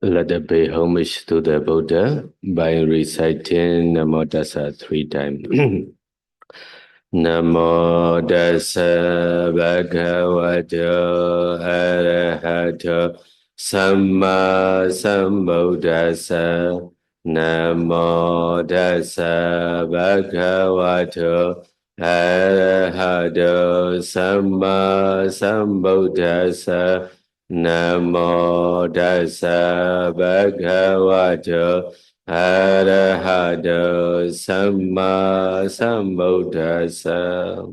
Let us pay homage to the Buddha by reciting Namo Tassa 3 times. Namo Tassa Bhagavato Arahato Samma Sambuddhassa. Namo Tassa Bhagavato Arahato Samma Sambuddhassa. Namo Tassa Bhagavato Arahato Samma Sambuddhassa.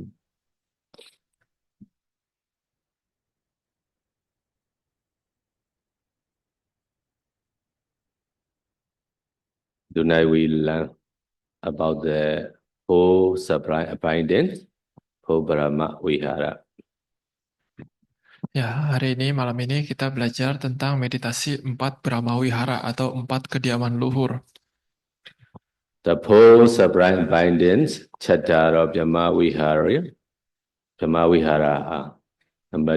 Tonight we learn about the four sublime abundance, four Brahma Vihara. Ya, hari ini malam ini kita belajar tentang meditasi 4 Brahma Wihara atau 4 kediaman luhur. The four sublime abundance, Chattara Brahma Vihara, number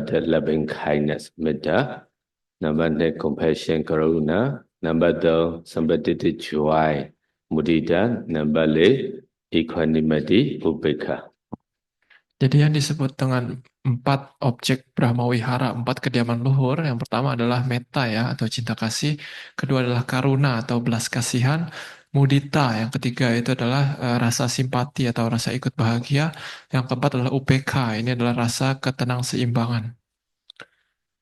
1, loving kindness, Metta, number 2, compassion, Karuna, number 3, sympathetic joy, Mudita, number 4, equanimity, Upekkha. Jadi yang disebut dengan 4 objek Brahma Wihara, 4 kediaman luhur, yang pertama adalah metta ya atau cinta kasih, kedua adalah karuna atau belas kasihan, mudita, yang ketiga itu adalah rasa simpati atau rasa ikut bahagia, yang keempat adalah UPK, ini adalah rasa ketenangseimbangan.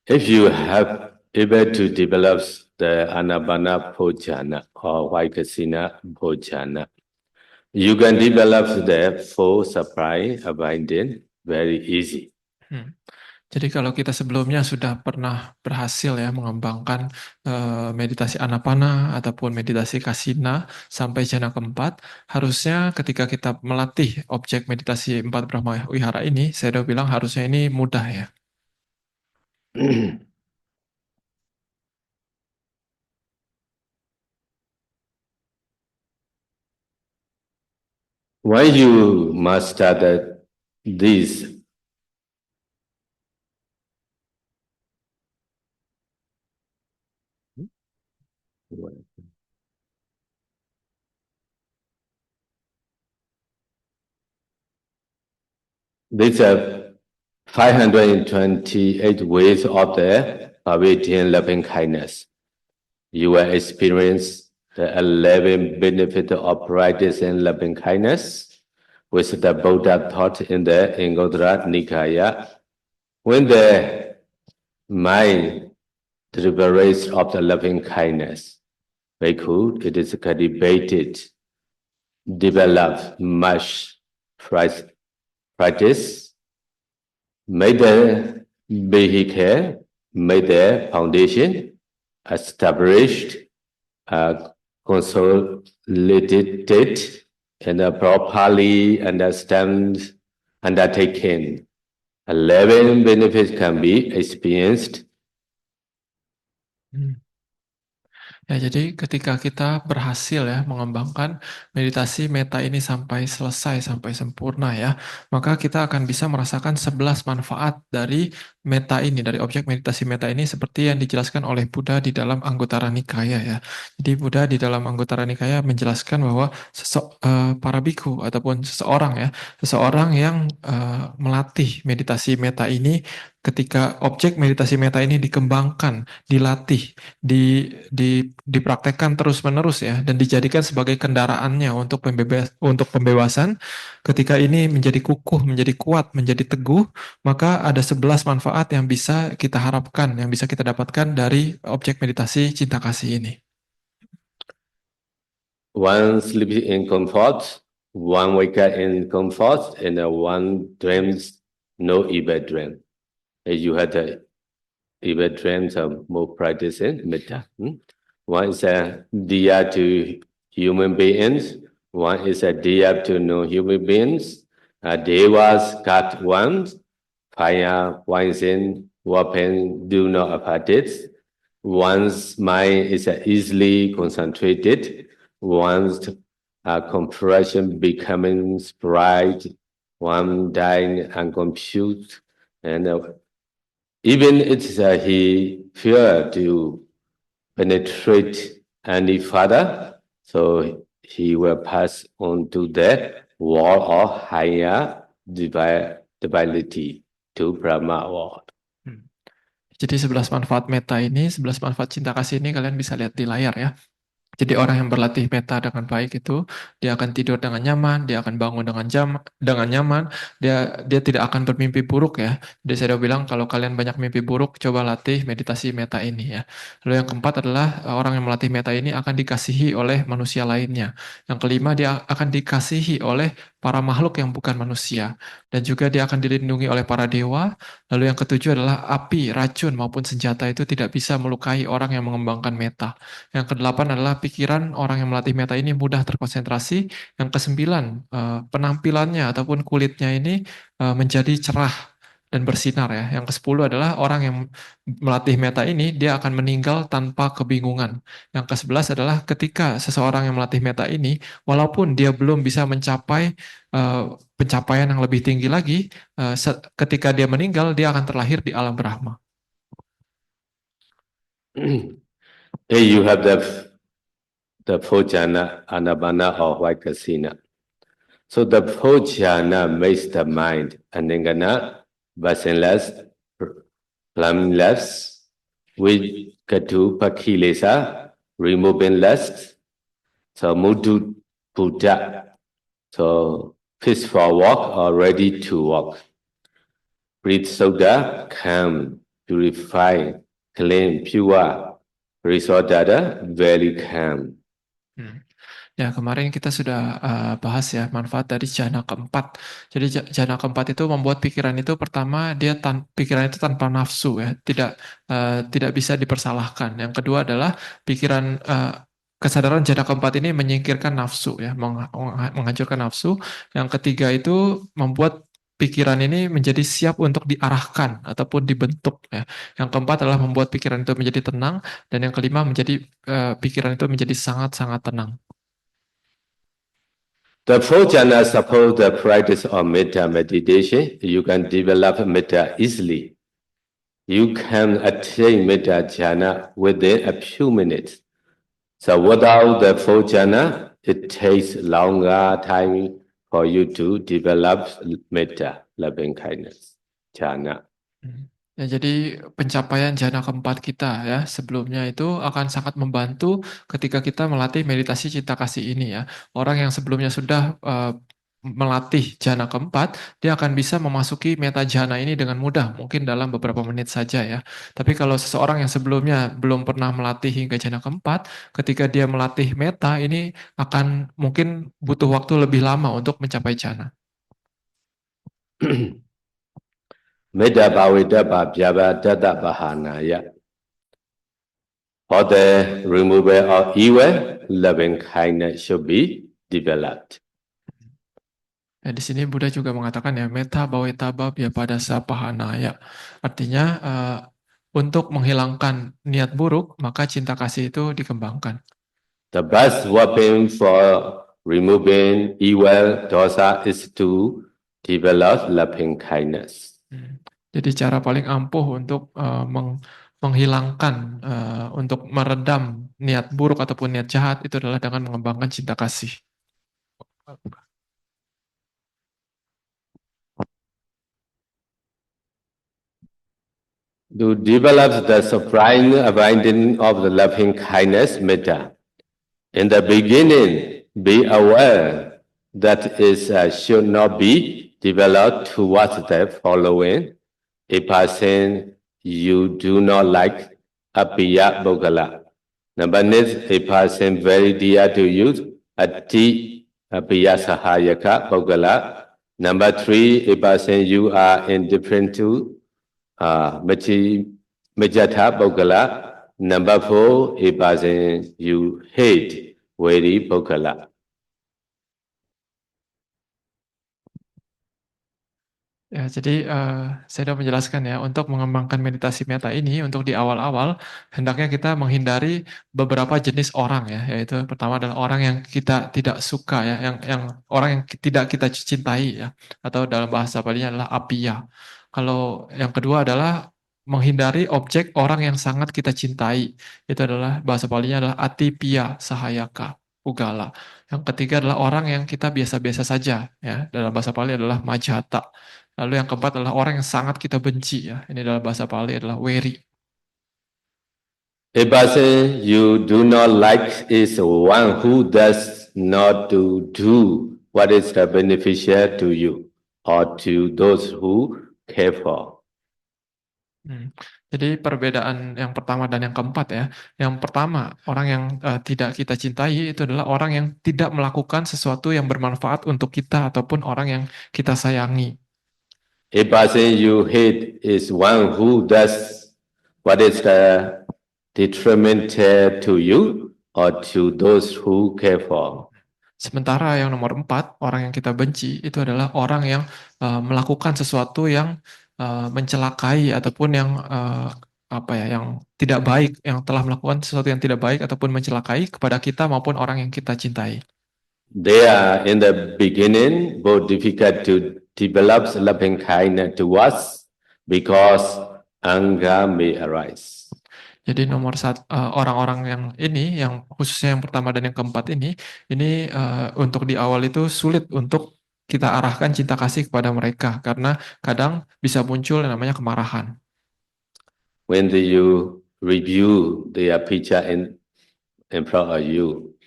If you have able to develop the Anapana Bhojana or Vaikasina Bhojana, you can develop the four supply abundance very easy. Jadi kalau kita sebelumnya sudah pernah berhasil ya mengembangkan meditasi anapana ataupun meditasi kasina sampai jana keempat, harusnya ketika kita melatih objek meditasi 4 Brahma Wihara ini, saya udah bilang harusnya ini mudah ya. Why you master this? These are 528 ways of the Bhavitian loving kindness. You will experience the 11 benefits of practicing loving kindness with the Buddha taught in the Anguttara Nikaya. When the mind deliberates of the loving kindness, Bhikkhu, it is cultivated, developed much practice, made the vehicle, made the foundation, established, consolidated, and properly undertaken. 11 benefits can be experienced. Ya, jadi ketika kita berhasil ya mengembangkan meditasi metta ini sampai selesai, sampai sempurna ya, maka kita akan bisa merasakan 11 manfaat dari metta ini, dari objek meditasi metta ini seperti yang dijelaskan oleh Buddha di dalam Anguttara Nikaya ya. Jadi Buddha di dalam Anguttara Nikaya menjelaskan bahwa para bhikkhu ataupun seseorang yang melatih meditasi metta ini, ketika objek meditasi metta ini dikembangkan, dilatih, dipraktekkan terus-menerus ya, dan dijadikan sebagai kendaraannya untuk pembebasan, ketika ini menjadi kukuh, menjadi kuat, menjadi teguh, maka ada 11 manfaat yang bisa kita harapkan, yang bisa kita dapatkan dari objek meditasi cinta kasih ini. One sleeps in comfort, one wakes up in comfort, and one dreams no evil dream. You had the evil dreams of more practicing metta. One is a diya to human beings, one is a diya to non-human beings. Devas got one, fire, poison, weapon do not affect it. One's mind is easily concentrated. One's compression becoming bright. One dying and confused, and even it's he fear to penetrate any further, so he will pass on to that wall or higher divinity to Brahma world. Jadi 11 manfaat meta ini, 11 manfaat cinta kasih ini kalian bisa lihat di layar ya. Jadi orang yang berlatih meta dengan baik itu, dia akan tidur dengan nyaman, dia akan bangun dengan nyaman, dia tidak akan bermimpi buruk ya. Jadi saya udah bilang kalau kalian banyak mimpi buruk, coba latih meditasi meta ini ya. Lalu yang keempat adalah orang yang melatih meta ini akan dikasihi oleh manusia lainnya. Yang kelima dia akan dikasihi oleh para makhluk yang bukan manusia. Dan juga dia akan dilindungi oleh para dewa. Lalu yang ketujuh adalah api, racun maupun senjata itu tidak bisa melukai orang yang mengembangkan meta. Yang kedelapan adalah pikiran orang yang melatih meta ini mudah terkonsentrasi. Yang kesembilan, penampilannya ataupun kulitnya ini menjadi cerah dan bersinar ya. Yang kesepuluh adalah orang yang melatih meta ini dia akan meninggal tanpa kebingungan. Yang kesebelas adalah ketika seseorang yang melatih meta ini, walaupun dia belum bisa mencapai pencapaian yang lebih tinggi lagi, ketika dia meninggal dia akan terlahir di alam Brahma. Hey, you have the four jhana, anabana or white casino. So the four jhana makes the mind aningana, basenless, flameless, with katu pakilesa, removing lust. So mudu Buddha. So fit for walk or ready to walk. Breathe soda, calm, purify, clean, pure. Risodada, very calm. Ya, kemarin kita sudah bahas ya manfaat dari jana keempat. Jadi jana keempat itu membuat pikiran itu pertama dia pikiran itu tanpa nafsu ya, tidak bisa dipersalahkan. Yang kedua adalah pikiran kesadaran jana keempat ini menyingkirkan nafsu ya, menghancurkan nafsu. Yang ketiga itu membuat pikiran ini menjadi siap untuk diarahkan ataupun dibentuk ya. Yang keempat adalah membuat pikiran itu menjadi tenang dan yang kelima menjadi pikiran itu menjadi sangat-sangat tenang. The four jhanas support the practice of metta meditation. You can develop metta easily. You can attain metta jhana within a few minutes. So without the four jhana, it takes longer time for you to develop metta, loving kindness, jhana. Ya, jadi pencapaian jana keempat kita ya sebelumnya itu akan sangat membantu ketika kita melatih meditasi cinta kasih ini ya. Orang yang sebelumnya sudah melatih jana keempat, dia akan bisa memasuki meta jana ini dengan mudah, mungkin dalam beberapa menit saja ya. Tapi kalau seseorang yang sebelumnya belum pernah melatih hingga jana keempat, ketika dia melatih meta ini akan mungkin butuh waktu lebih lama untuk mencapai jana. Metta bhavita bhavyavadata bahanaya. For the removal of evil, loving kindness should be developed. Ya, di sini Buddha juga mengatakan ya metta bhavitaba bhyapadasa pahanaya. Artinya untuk menghilangkan niat buruk maka cinta kasih itu dikembangkan. The best weapon for removing evil dosa is to develop loving kindness. Jadi cara paling ampuh untuk menghilangkan, untuk meredam niat buruk ataupun niat jahat itu adalah dengan mengembangkan cinta kasih. To develop the supreme abiding of the loving kindness, metta. In the beginning, be aware that it should not be developed towards the following. A person you do not like, apiya bogala. Number is a person very dear to you, ati apiya sahayaka bogala. Number three, a person you are indifferent to, Majatha Bogala. Number four, a person you hate, Vedi Bogala. Ya, jadi saya sudah menjelaskan ya, untuk mengembangkan meditasi metta ini, untuk di awal-awal, hendaknya kita menghindari beberapa jenis orang ya, yaitu pertama adalah orang yang kita tidak suka ya, yang orang yang tidak kita cintai ya, atau dalam bahasa Balinya adalah apiya. Kalau yang kedua adalah menghindari objek orang yang sangat kita cintai. Itu adalah bahasa Palinya adalah atipia sahayaka ugala. Yang ketiga adalah orang yang kita biasa-biasa saja, ya. Dalam bahasa Pali adalah majata. Lalu yang keempat adalah orang yang sangat kita benci, ya. Ini dalam bahasa Pali adalah weri. A person you do not like is one who does not do what is beneficial to you or to those who care for. Jadi perbedaan yang pertama dan yang keempat ya. Yang pertama, orang yang tidak kita cintai itu adalah orang yang tidak melakukan sesuatu yang bermanfaat untuk kita ataupun orang yang kita sayangi. A person you hate is one who does what is detrimental to you or to those who care for. Sementara yang nomor 4, orang yang kita benci itu adalah orang yang melakukan sesuatu yang mencelakai ataupun yang yang tidak baik, yang telah melakukan sesuatu yang tidak baik ataupun mencelakai kepada kita maupun orang yang kita cintai. They are in the beginning both difficult to develop loving kindness towards because anger may arise. Jadi nomor orang-orang yang khususnya yang pertama dan yang keempat ini untuk di awal itu sulit untuk kita arahkan cinta kasih kepada mereka karena kadang bisa muncul yang namanya kemarahan. When you review their picture in front of you,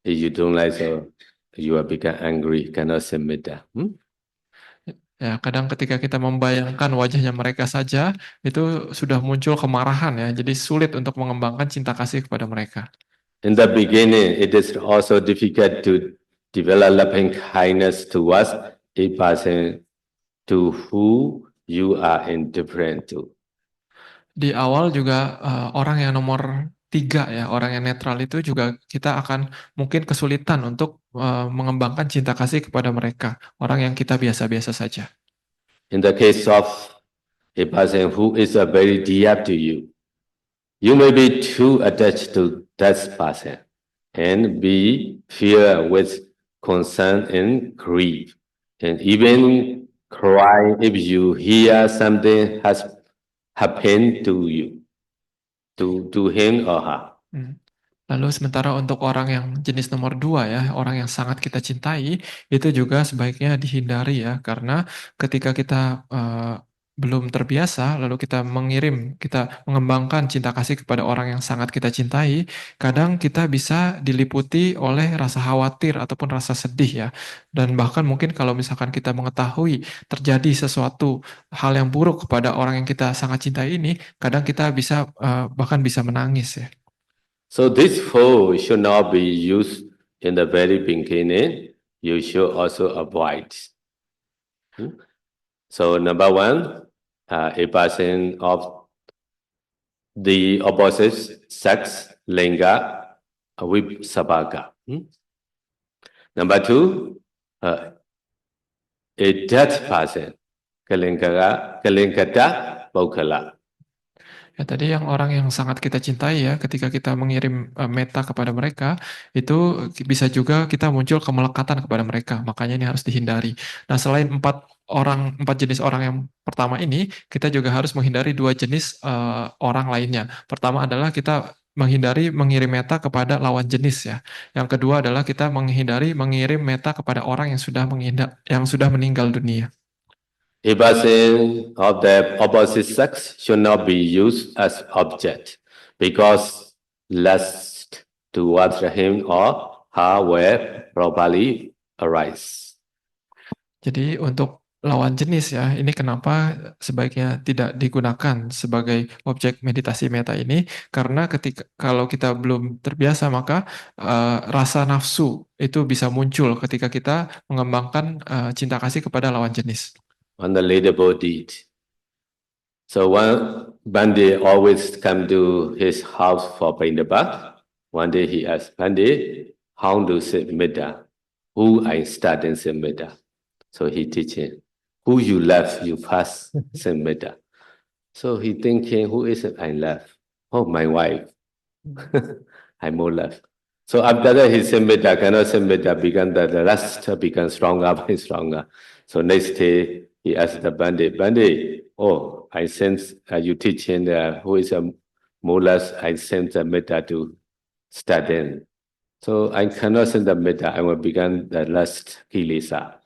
if you don't like so, you will become angry, cannot submit that. Ya, kadang ketika kita membayangkan wajahnya mereka saja, itu sudah muncul kemarahan ya, jadi sulit untuk mengembangkan cinta kasih kepada mereka. In the beginning, it is also difficult to develop loving kindness towards a person to who you are indifferent to. Di awal juga orang yang nomor 3 ya, orang yang netral itu juga kita akan mungkin kesulitan untuk mengembangkan cinta kasih kepada mereka, orang yang kita biasa-biasa saja. In the case of a person who is very dear to you, you may be too attached to that person and be filled with concern and grief, and even cry if you hear something has happened to you, to him or her. Lalu sementara untuk orang yang jenis nomor 2 ya, orang yang sangat kita cintai, itu juga sebaiknya dihindari ya, karena ketika kita belum terbiasa, lalu kita mengembangkan cinta kasih kepada orang yang sangat kita cintai, kadang kita bisa diliputi oleh rasa khawatir ataupun rasa sedih ya. Dan bahkan mungkin kalau misalkan kita mengetahui terjadi sesuatu hal yang buruk kepada orang yang kita sangat cintai ini, kadang kita bisa bahkan bisa menangis ya. So this 4 should not be used in the very beginning. You should also avoid. So number 1, a person of the opposite sex, linga, with sabaka. Number 2, a dead person, kalinkata paukala. Ya, tadi yang orang yang sangat kita cintai ya, ketika kita mengirim meta kepada mereka, itu bisa juga kita muncul kemelekatan kepada mereka. Makanya ini harus dihindari. Nah, selain 4 jenis orang yang pertama ini, kita juga harus menghindari 2 jenis orang lainnya. Pertama adalah kita menghindari mengirim meta kepada lawan jenis ya. Yang kedua adalah kita menghindari mengirim meta kepada orang yang sudah meninggal dunia. A person of the opposite sex should not be used as object because lust towards him or her will probably arise. Jadi untuk lawan jenis ya, ini kenapa sebaiknya tidak digunakan sebagai objek meditasi meta ini, karena kalau kita belum terbiasa maka rasa nafsu itu bisa muncul ketika kita mengembangkan cinta kasih kepada lawan jenis. On the leaderboard deed. So one Bande always come to his house for Paindaba. One day he asked Bande, how to sit Metta? Who I start in sit Metta? So he teaching, who you love, you first sit Metta. So he thinking, who is it I love? Oh, my wife. I more love. So after that he sit Metta, cannot sit Metta, the lust becomes stronger by stronger. So next day, he asked the Bande, oh, I sense you teaching who is a mulas, I sense the metta to start in. So I cannot send the metta, I will begin the last kilesa.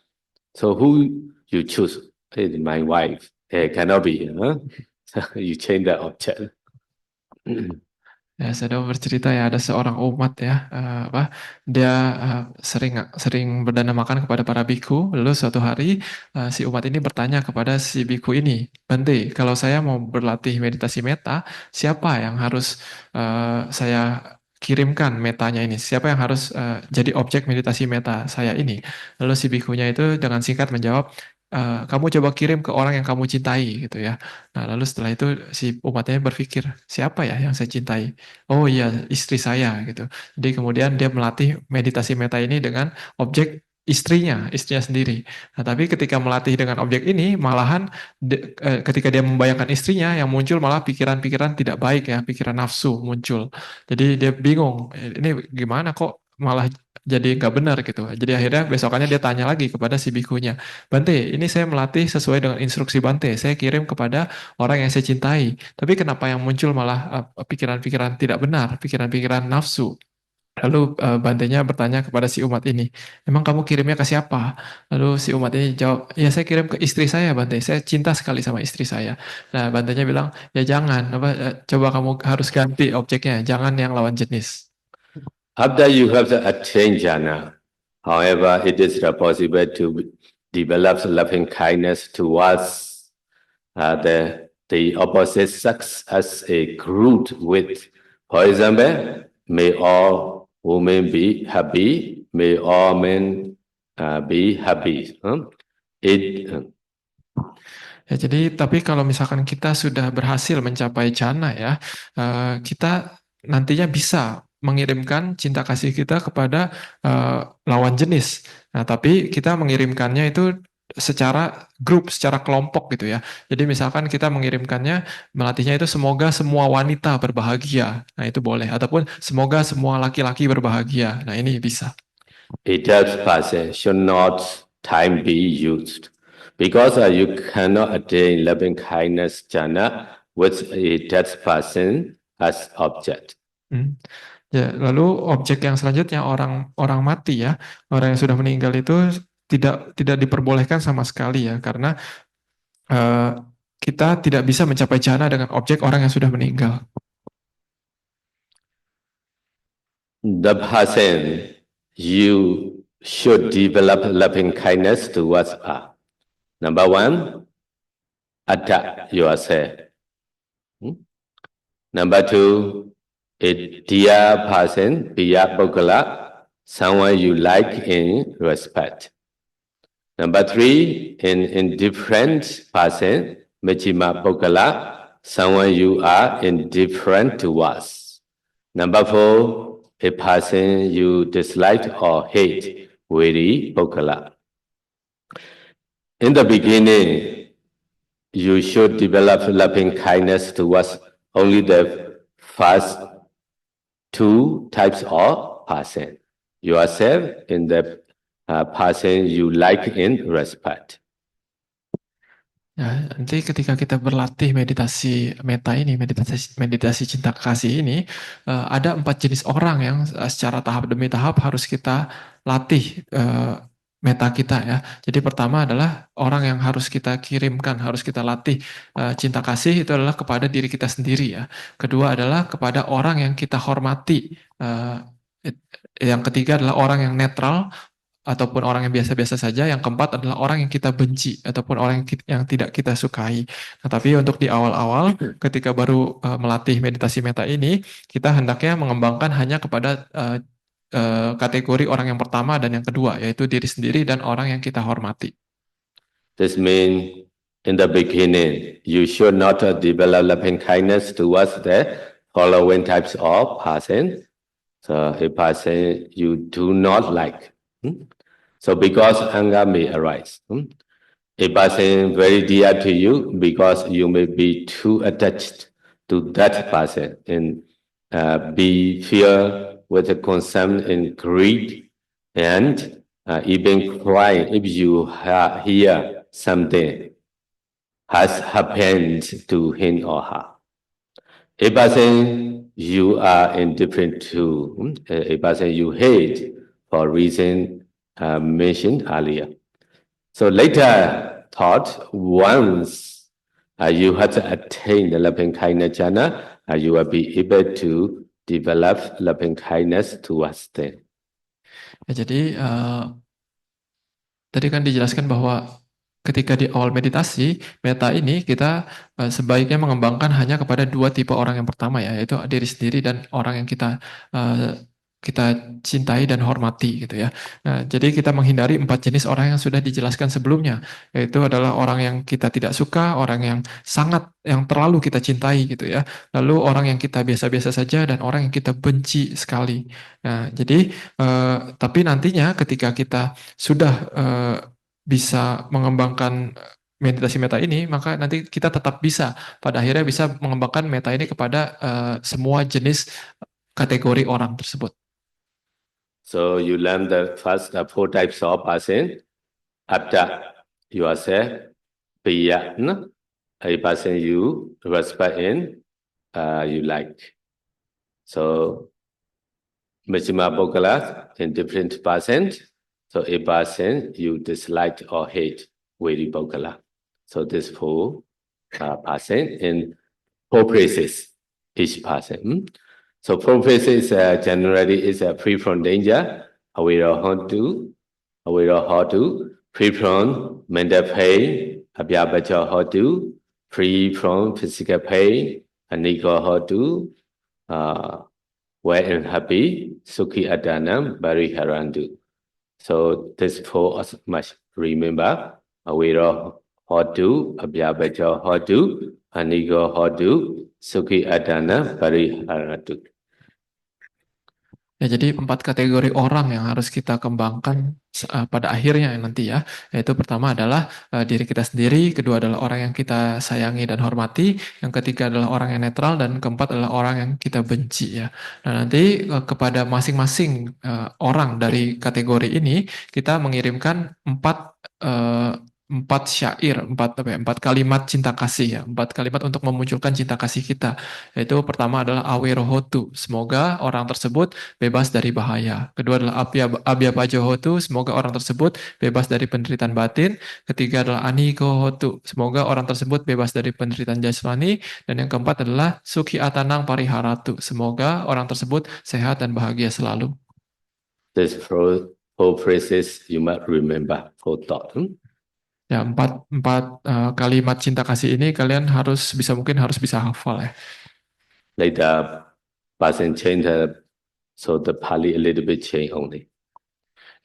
So who you choose? It's my wife. Cannot be, huh? So you change the object. Ya, saya bercerita ya ada seorang umat ya, dia sering berdana makan kepada para biku. Lalu suatu hari si umat ini bertanya kepada si biku ini, Bante, kalau saya mau berlatih meditasi meta, siapa yang harus saya kirimkan metanya ini? Siapa yang harus jadi objek meditasi meta saya ini? Lalu si bikunya itu dengan singkat menjawab, kamu coba kirim ke orang yang kamu cintai gitu ya. Nah, lalu setelah itu si umatnya berpikir, siapa ya yang saya cintai? Oh iya, istri saya gitu. Jadi kemudian dia melatih meditasi meta ini dengan objek istrinya sendiri. Nah, tapi ketika melatih dengan objek ini, malahan ketika dia membayangkan istrinya, yang muncul malah pikiran-pikiran tidak baik ya, pikiran nafsu muncul. Jadi dia bingung, ini gimana kok malah jadi nggak benar gitu. Jadi akhirnya besokannya dia tanya lagi kepada si bikunya, Bante, ini saya melatih sesuai dengan instruksi Bante. Saya kirim kepada orang yang saya cintai. Tapi kenapa yang muncul malah pikiran-pikiran tidak benar, pikiran-pikiran nafsu? Lalu Bantenya bertanya kepada si umat ini, emang kamu kirimnya ke siapa? Lalu si umat ini jawab, ya saya kirim ke istri saya, Bante. Saya cinta sekali sama istri saya. Nah, Bantenya bilang, ya jangan, coba kamu harus ganti objeknya, jangan yang lawan jenis. After you have attained jhana, however, it is possible to develop loving kindness towards the opposite sex as a root with, for example, may all women be happy, may all men be happy. Ya, jadi tapi kalau misalkan kita sudah berhasil mencapai jhana ya, kita nantinya bisa mengirimkan cinta kasih kita kepada lawan jenis. Nah, tapi kita mengirimkannya itu secara grup, secara kelompok gitu ya. Jadi misalkan kita mengirimkannya, melatihnya itu semoga semua wanita berbahagia. Nah, itu boleh. Ataupun semoga semua laki-laki berbahagia. Nah, ini bisa. A dead person should not time be used because you cannot attain loving kindness jhana with a dead person as object. Ya, lalu objek yang selanjutnya orang mati ya, orang yang sudah meninggal itu tidak diperbolehkan sama sekali ya, karena kita tidak bisa mencapai jhana dengan objek orang yang sudah meninggal. The person you should develop loving kindness towards are. Number one, attack yourself. Number two, a dear person, piya pogala, someone you like and respect. Number three, an indifferent person, machima pogala, someone you are indifferent towards. Number four, a person you dislike or hate, viri pogala. In the beginning, you should develop loving kindness towards only the first two types of person, yourself and the person you like and respect. Ya, nanti ketika kita berlatih meditasi meta ini, meditasi cinta kasih ini, ada 4 jenis orang yang secara tahap demi tahap harus kita latih meta kita ya. Jadi pertama adalah orang yang harus kita kirimkan, harus kita latih cinta kasih itu adalah kepada diri kita sendiri ya. Kedua adalah kepada orang yang kita hormati. Yang ketiga adalah orang yang netral ataupun orang yang biasa-biasa saja. Yang keempat adalah orang yang kita benci ataupun orang yang tidak kita sukai. Nah, tapi untuk di awal-awal ketika baru melatih meditasi meta ini, kita hendaknya mengembangkan hanya kepada kategori orang yang pertama dan yang kedua, yaitu diri sendiri dan orang yang kita hormati. This means in the beginning, you should not develop loving kindness towards the following types of person. So a person you do not like. So because anger may arise. A person very dear to you because you may be too attached to that person and be filled with a concern and greed and even cry if you hear something has happened to him or her. A person you are indifferent to, a person you hate for reason mentioned earlier. So later thought, once you have attained the loving kindness jhana, you will be able to develop loving kindness towards them. Ya, jadi tadi kan dijelaskan bahwa ketika di awal meditasi, meta ini kita sebaiknya mengembangkan hanya kepada dua tipe orang yang pertama ya, yaitu diri sendiri dan orang yang kita cintai dan hormati gitu ya. Nah, jadi kita menghindari 4 jenis orang yang sudah dijelaskan sebelumnya, yaitu adalah orang yang kita tidak suka, orang yang yang terlalu kita cintai gitu ya. Lalu orang yang kita biasa-biasa saja dan orang yang kita benci sekali. Nah, jadi tapi nantinya ketika kita sudah bisa mengembangkan meditasi meta ini, maka nanti kita tetap bisa pada akhirnya bisa mengembangkan meta ini kepada semua jenis kategori orang tersebut. So you learn the first 4 types of person. After yourself, beyond a person you respect and you like. So Majjhima Bogala, indifferent person. So a person you dislike or hate, Vedi Bogala. So this 4 person in 4 places, each person. So 4 places generally is free from danger, aware of how to, free from mental pain, abhyapacha how to, free from physical pain, anika how to, well and happy, sukhi adanam, bariharandu. So this 4 must remember, aware of how to, abhyapacha how to, anika how to, sukhi adana, bariharandu. Ya, jadi 4 kategori orang yang harus kita kembangkan pada akhirnya nanti ya, yaitu pertama adalah diri kita sendiri, kedua adalah orang yang kita sayangi dan hormati, yang ketiga adalah orang yang netral, dan keempat adalah orang yang kita benci ya. Nah, nanti kepada masing-masing orang dari kategori ini kita mengirimkan 4 syair, 4 kalimat cinta kasih ya, 4 kalimat untuk memunculkan cinta kasih kita. Yaitu pertama adalah awerohotu, semoga orang tersebut bebas dari bahaya. Kedua adalah abhyapajohotu, semoga orang tersebut bebas dari penderitaan batin. Ketiga adalah anikohotu, semoga orang tersebut bebas dari penderitaan jasmani. Dan yang keempat adalah sukhi atanang pariharatu, semoga orang tersebut sehat dan bahagia selalu. These 4 phrases you must remember for thought. Ya, 4 kalimat cinta kasih ini kalian mungkin harus bisa hafal ya. Later, person change, so the Pali a little bit change only.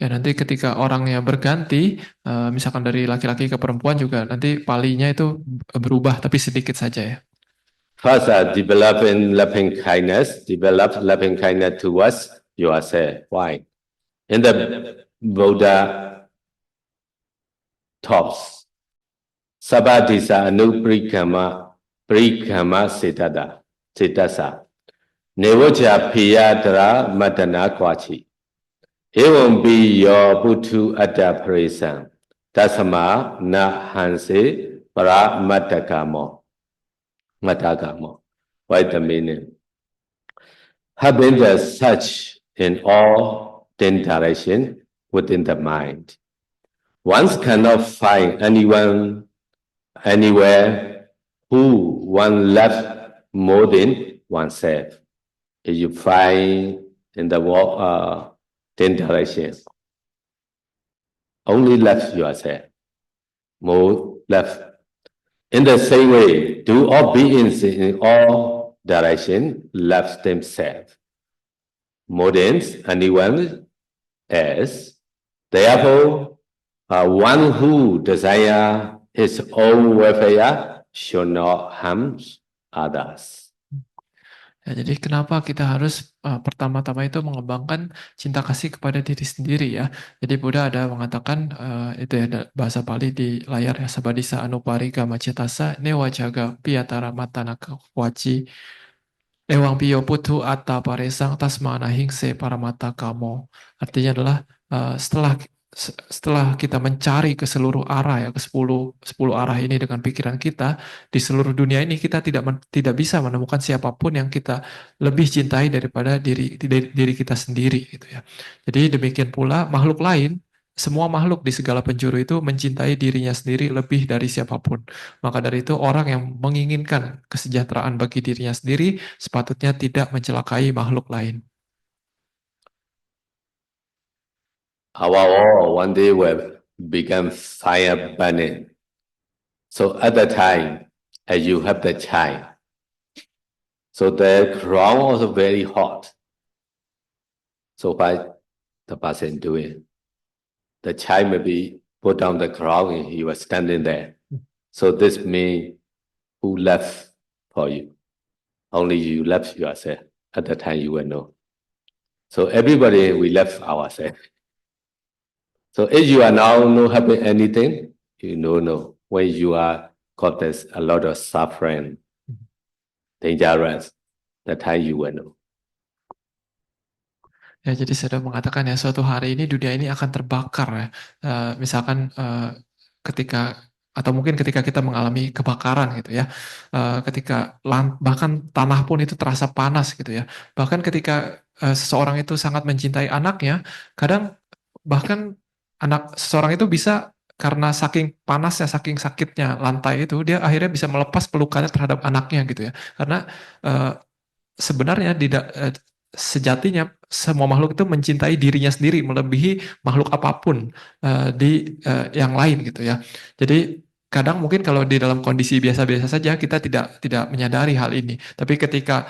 Ya, nanti ketika orangnya berganti, misalkan dari laki-laki ke perempuan juga, nanti palinya itu berubah, tapi sedikit saja ya. First, develop loving kindness towards yourself. Why? In the Buddha talks, Sabadisa anuprikama prikama setasa nevoja piyadra madana kwachi evampi yo putu adda presam tasama na hanse para madagamo. What the meaning? Having the such in all 10 directions within the mind. One cannot find anyone, anywhere who one loves more than oneself. If you find in the world 10 directions, only love yourself, more love. In the same way, do all beings in all directions love themselves more than anyone else. Therefore, one who desires his own welfare should not harm others. Ya, jadi kenapa kita harus pertama-tama itu mengembangkan cinta kasih kepada diri sendiri ya. Jadi Buddha ada mengatakan, itu ya bahasa Pali di layar ya, sabadisa anuparika macetasa newa jaga piyatara matana waci ewang piyo putu atta paresang tasmana hingse para mata kamo. Artinya adalah setelah kita mencari ke seluruh arah ya, ke 10 arah ini dengan pikiran kita, di seluruh dunia ini kita tidak bisa menemukan siapapun yang kita lebih cintai daripada diri kita sendiri gitu ya. Jadi demikian pula makhluk lain, semua makhluk di segala penjuru itu mencintai dirinya sendiri lebih dari siapapun. Maka dari itu orang yang menginginkan kesejahteraan bagi dirinya sendiri sepatutnya tidak mencelakai makhluk lain. Our war one day will become fire burning. So at that time, as you have the child, so the ground also very hot. So what the person doing? The child maybe put down the ground and he was standing there. So this means who left for you? Only you left yourself. At the time you will know. So everybody we left ourselves. So if you are now not having anything, you know no. When you are got this a lot of suffering, dangerous, that time you will know. Ya, jadi saya sudah mengatakan ya, suatu hari ini dunia ini akan terbakar ya. Misalkan ketika atau mungkin ketika kita mengalami kebakaran gitu ya, ketika bahkan tanah pun itu terasa panas gitu ya. Bahkan ketika seseorang itu sangat mencintai anaknya, kadang bahkan anak seseorang itu bisa karena saking panasnya, saking sakitnya lantai itu, dia akhirnya bisa melepas pelukannya terhadap anaknya gitu ya. Karena eh, sebenarnya sejatinya semua makhluk itu mencintai dirinya sendiri melebihi makhluk apapun yang lain gitu ya. Jadi kadang mungkin kalau di dalam kondisi biasa-biasa saja kita tidak menyadari hal ini. Tapi ketika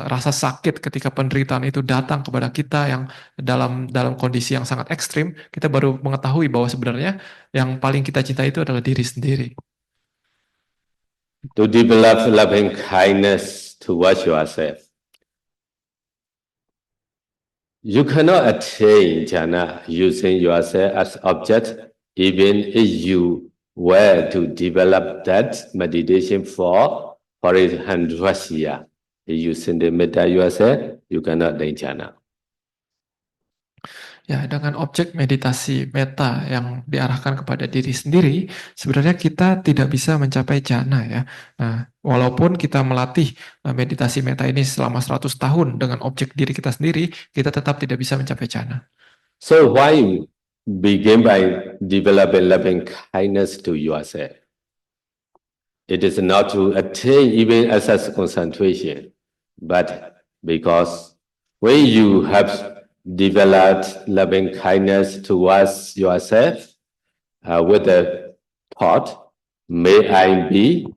rasa sakit, ketika penderitaan itu datang kepada kita yang dalam kondisi yang sangat ekstrim, kita baru mengetahui bahwa sebenarnya yang paling kita cintai itu adalah diri sendiri. To develop loving kindness towards yourself. You cannot attain jhana using yourself as object, even if you were to develop that meditation for 100 years. If you simply meditate yourself, you cannot attain jhana. Ya, dengan objek meditasi meta yang diarahkan kepada diri sendiri, sebenarnya kita tidak bisa mencapai jhana ya. Nah, walaupun kita melatih meditasi meta ini selama 100 tahun dengan objek diri kita sendiri, kita tetap tidak bisa mencapai jhana. So why begin by developing loving kindness to yourself? It is not to attain even access concentration, but because when you have developed loving kindness towards yourself with the thought, may I be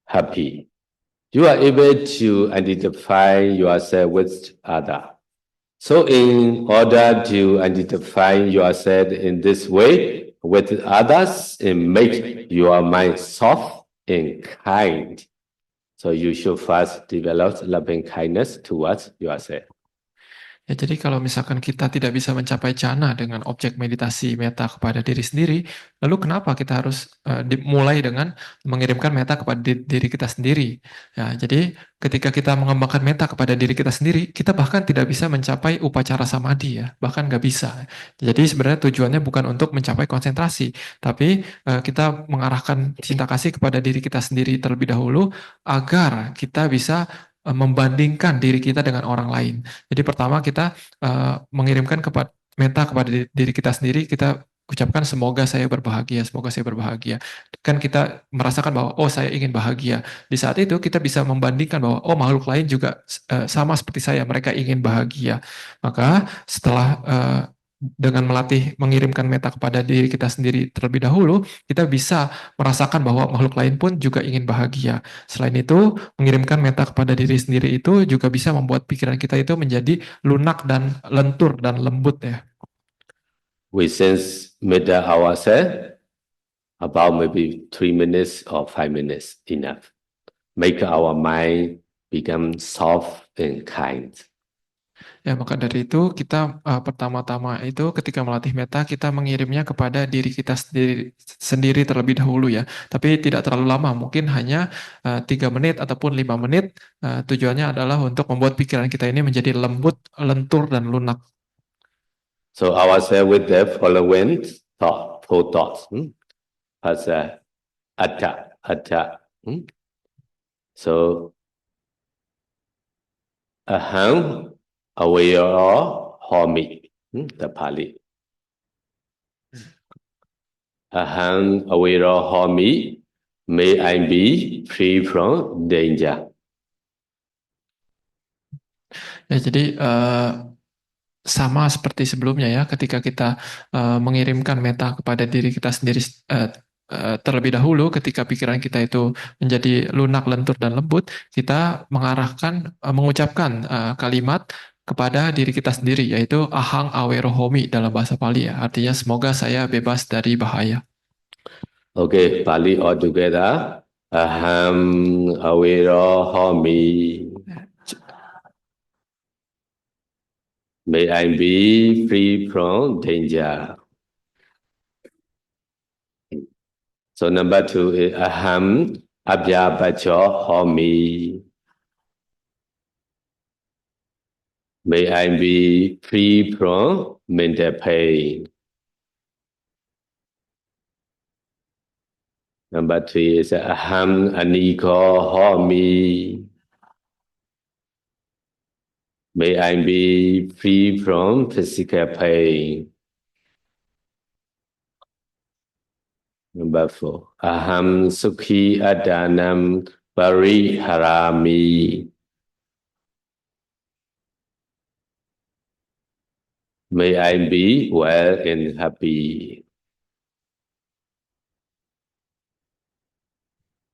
happy. You are able to identify yourself with other. So in order to identify yourself in this way with others and make your mind soft and kind, so you should first develop loving kindness towards yourself. Ya, jadi kalau misalkan kita tidak bisa mencapai jhana dengan objek meditasi meta kepada diri sendiri, lalu kenapa kita harus dimulai dengan mengirimkan meta kepada diri kita sendiri? Ya, jadi ketika kita mengembangkan meta kepada diri kita sendiri, kita bahkan tidak bisa mencapai upacara samadhi ya, bahkan nggak bisa. Jadi sebenarnya tujuannya bukan untuk mencapai konsentrasi, tapi kita mengarahkan cinta kasih kepada diri kita sendiri terlebih dahulu agar kita bisa membandingkan diri kita dengan orang lain. Jadi pertama kita mengirimkan meta kepada diri kita sendiri, kita ucapkan semoga saya berbahagia, semoga saya berbahagia. Kan kita merasakan bahwa oh saya ingin bahagia. Di saat itu kita bisa membandingkan bahwa oh makhluk lain juga sama seperti saya, mereka ingin bahagia. Maka setelah dengan mengirimkan meta kepada diri kita sendiri terlebih dahulu, kita bisa merasakan bahwa makhluk lain pun juga ingin bahagia. Selain itu, mengirimkan meta kepada diri sendiri itu juga bisa membuat pikiran kita itu menjadi lunak dan lentur dan lembut ya. We sense metta ourselves about maybe 3 minutes or 5 minutes enough. Make our mind become soft and kind. Ya, maka dari itu kita pertama-tama itu ketika melatih meta kita mengirimnya kepada diri kita sendiri terlebih dahulu ya. Tapi tidak terlalu lama, mungkin hanya 3 menit ataupun 5 menit. Tujuannya adalah untuk membuat pikiran kita ini menjadi lembut, lentur dan lunak. So ourselves with the following thought, four thoughts. As atta. So aham, aware, homi, the Pali. Aham, aware, homi, may I be free from danger. Ya, jadi sama seperti sebelumnya ya, ketika kita mengirimkan meta kepada diri kita sendiri terlebih dahulu, ketika pikiran kita itu menjadi lunak, lentur, dan lembut, kita mengucapkan kalimat kepada diri kita sendiri, yaitu ahang awerohomi dalam bahasa Pali ya, artinya semoga saya bebas dari bahaya. Okay, Pali all together. Aham, aware, homi. May I be free from danger. So number 2 is aham abhyapacho homi. May I be free from mental pain. Number 3 is aham aniko homi. May I be free from physical pain. Number 4, aham sukhi adanam pariharami. May I be well and happy.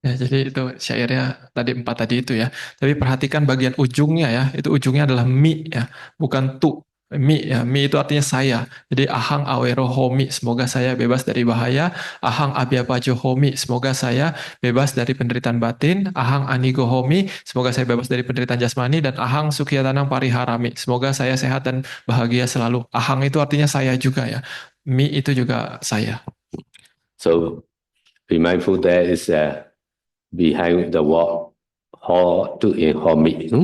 Ya, jadi itu syairnya tadi 4 tadi itu ya. Tapi perhatikan bagian ujungnya ya. Itu ujungnya adalah mi ya, bukan tu. Mi ya, mi itu artinya saya. Jadi ahang awero homi, semoga saya bebas dari bahaya. Ahang abhyapajo homi, semoga saya bebas dari penderitaan batin. Ahang anigo homi, semoga saya bebas dari penderitaan jasmani. Dan ahang sukhiyatanam pariharami, semoga saya sehat dan bahagia selalu. Ahang itu artinya saya juga ya. Mi itu juga saya. So be mindful there is behind the word ho to in homi.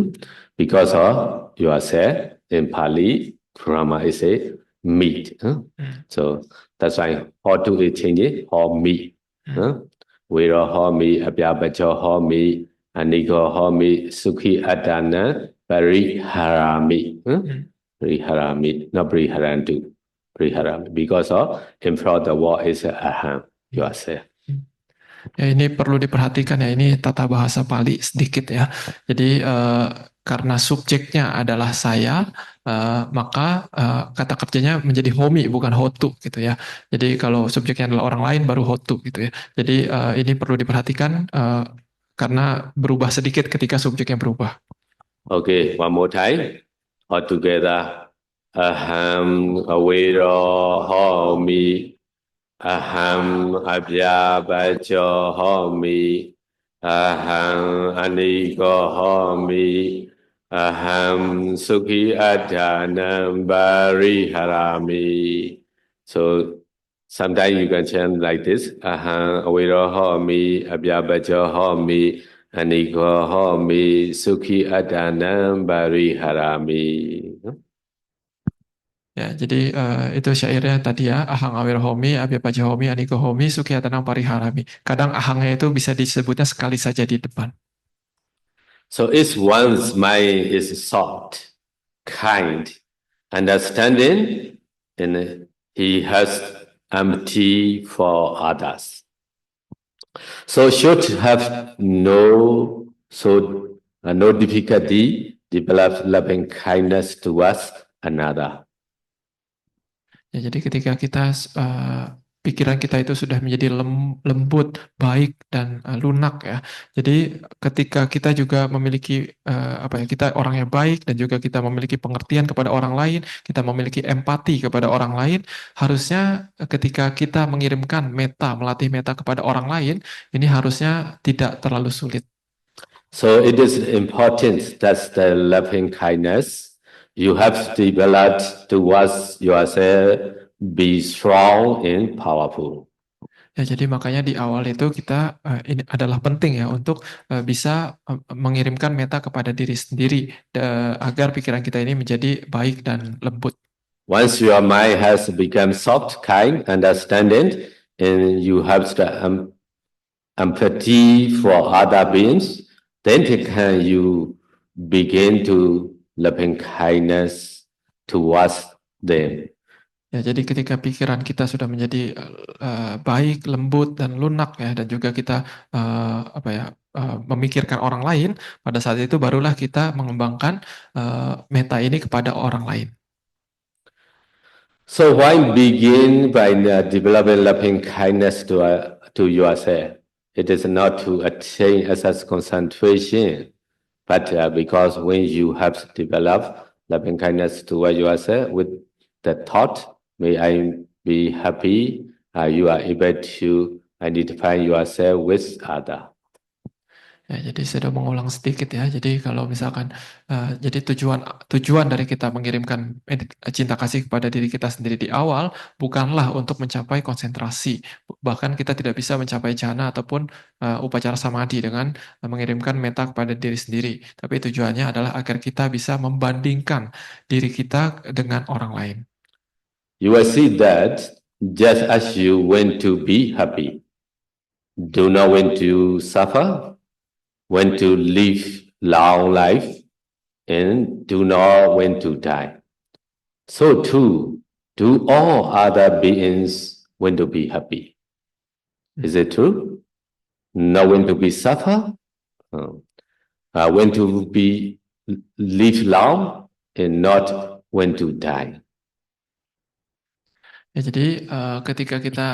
Because of yourself in Pali, grammar is a meat. So that's why ho to is changing homi. Vira homi, abhyapacho homi, aniko homi, sukhi adana, pariharami. Pariharami, not pariharantu. Pariharami. Because of in front the word is aham, yourself. Ya, ini perlu diperhatikan ya, ini tata bahasa Pali sedikit ya. Jadi karena subjeknya adalah saya, maka kata kerjanya menjadi homi bukan hotu gitu ya. Jadi kalau subjeknya adalah orang lain baru hotu gitu ya. Jadi ini perlu diperhatikan karena berubah sedikit ketika subjeknya berubah. Okay, one more time. All together. Aham awira homi. Aham abhyapacho homi. Aham aniko homi. Aham sukhi adhanam pariharami. So sometimes you can chant like this. Aham awira homi. Abhyapacho homi. Aniko homi. Sukhi adhanam pariharami. Ya, jadi itu syairnya tadi ya, ahang awir homi, abhyapacha homi, aniko homi, sukhiyatanam pariharami. Kadang ahangnya itu bisa disebutnya sekali saja di depan. So if one's mind is soft, kind, understanding, and he has empathy for others. So should have no difficulty develop loving kindness towards another. Ya, jadi ketika kita pikiran kita itu sudah menjadi lembut, baik dan lunak ya. Jadi ketika kita juga memiliki kita orang yang baik dan juga kita memiliki pengertian kepada orang lain, kita memiliki empati kepada orang lain, harusnya ketika kita mengirimkan melatih meta kepada orang lain, ini harusnya tidak terlalu sulit. So it is important that the loving kindness you have developed towards yourself be strong and powerful. Ya, jadi makanya di awal itu kita ini adalah penting ya untuk bisa mengirimkan meta kepada diri sendiri agar pikiran kita ini menjadi baik dan lembut. Once your mind has become soft, kind, understanding, and you have the empathy for other beings, then can you begin to loving kindness towards them. Ya, jadi ketika pikiran kita sudah menjadi baik, lembut dan lunak ya, dan juga kita memikirkan orang lain, pada saat itu barulah kita mengembangkan meta ini kepada orang lain. So why begin by developing loving kindness to yourself? It is not to attain essence concentration, but because when you have developed loving kindness toward yourself with the thought, may I be happy, you are able to identify yourself with other. Ya, jadi saya sudah mengulang sedikit ya. Jadi kalau misalkan, jadi tujuan dari kita mengirimkan cinta kasih kepada diri kita sendiri di awal bukanlah untuk mencapai konsentrasi. Bahkan kita tidak bisa mencapai jhana ataupun upacara samadhi dengan mengirimkan metta kepada diri sendiri. Tapi tujuannya adalah agar kita bisa membandingkan diri kita dengan orang lain. You will see that just as you want to be happy, do not want to suffer, want to live long life, and do not want to die. So too, do all other beings want to be happy. Is it true? Not want to be suffer, want to be live long, and not want to die. Ya, jadi ketika kita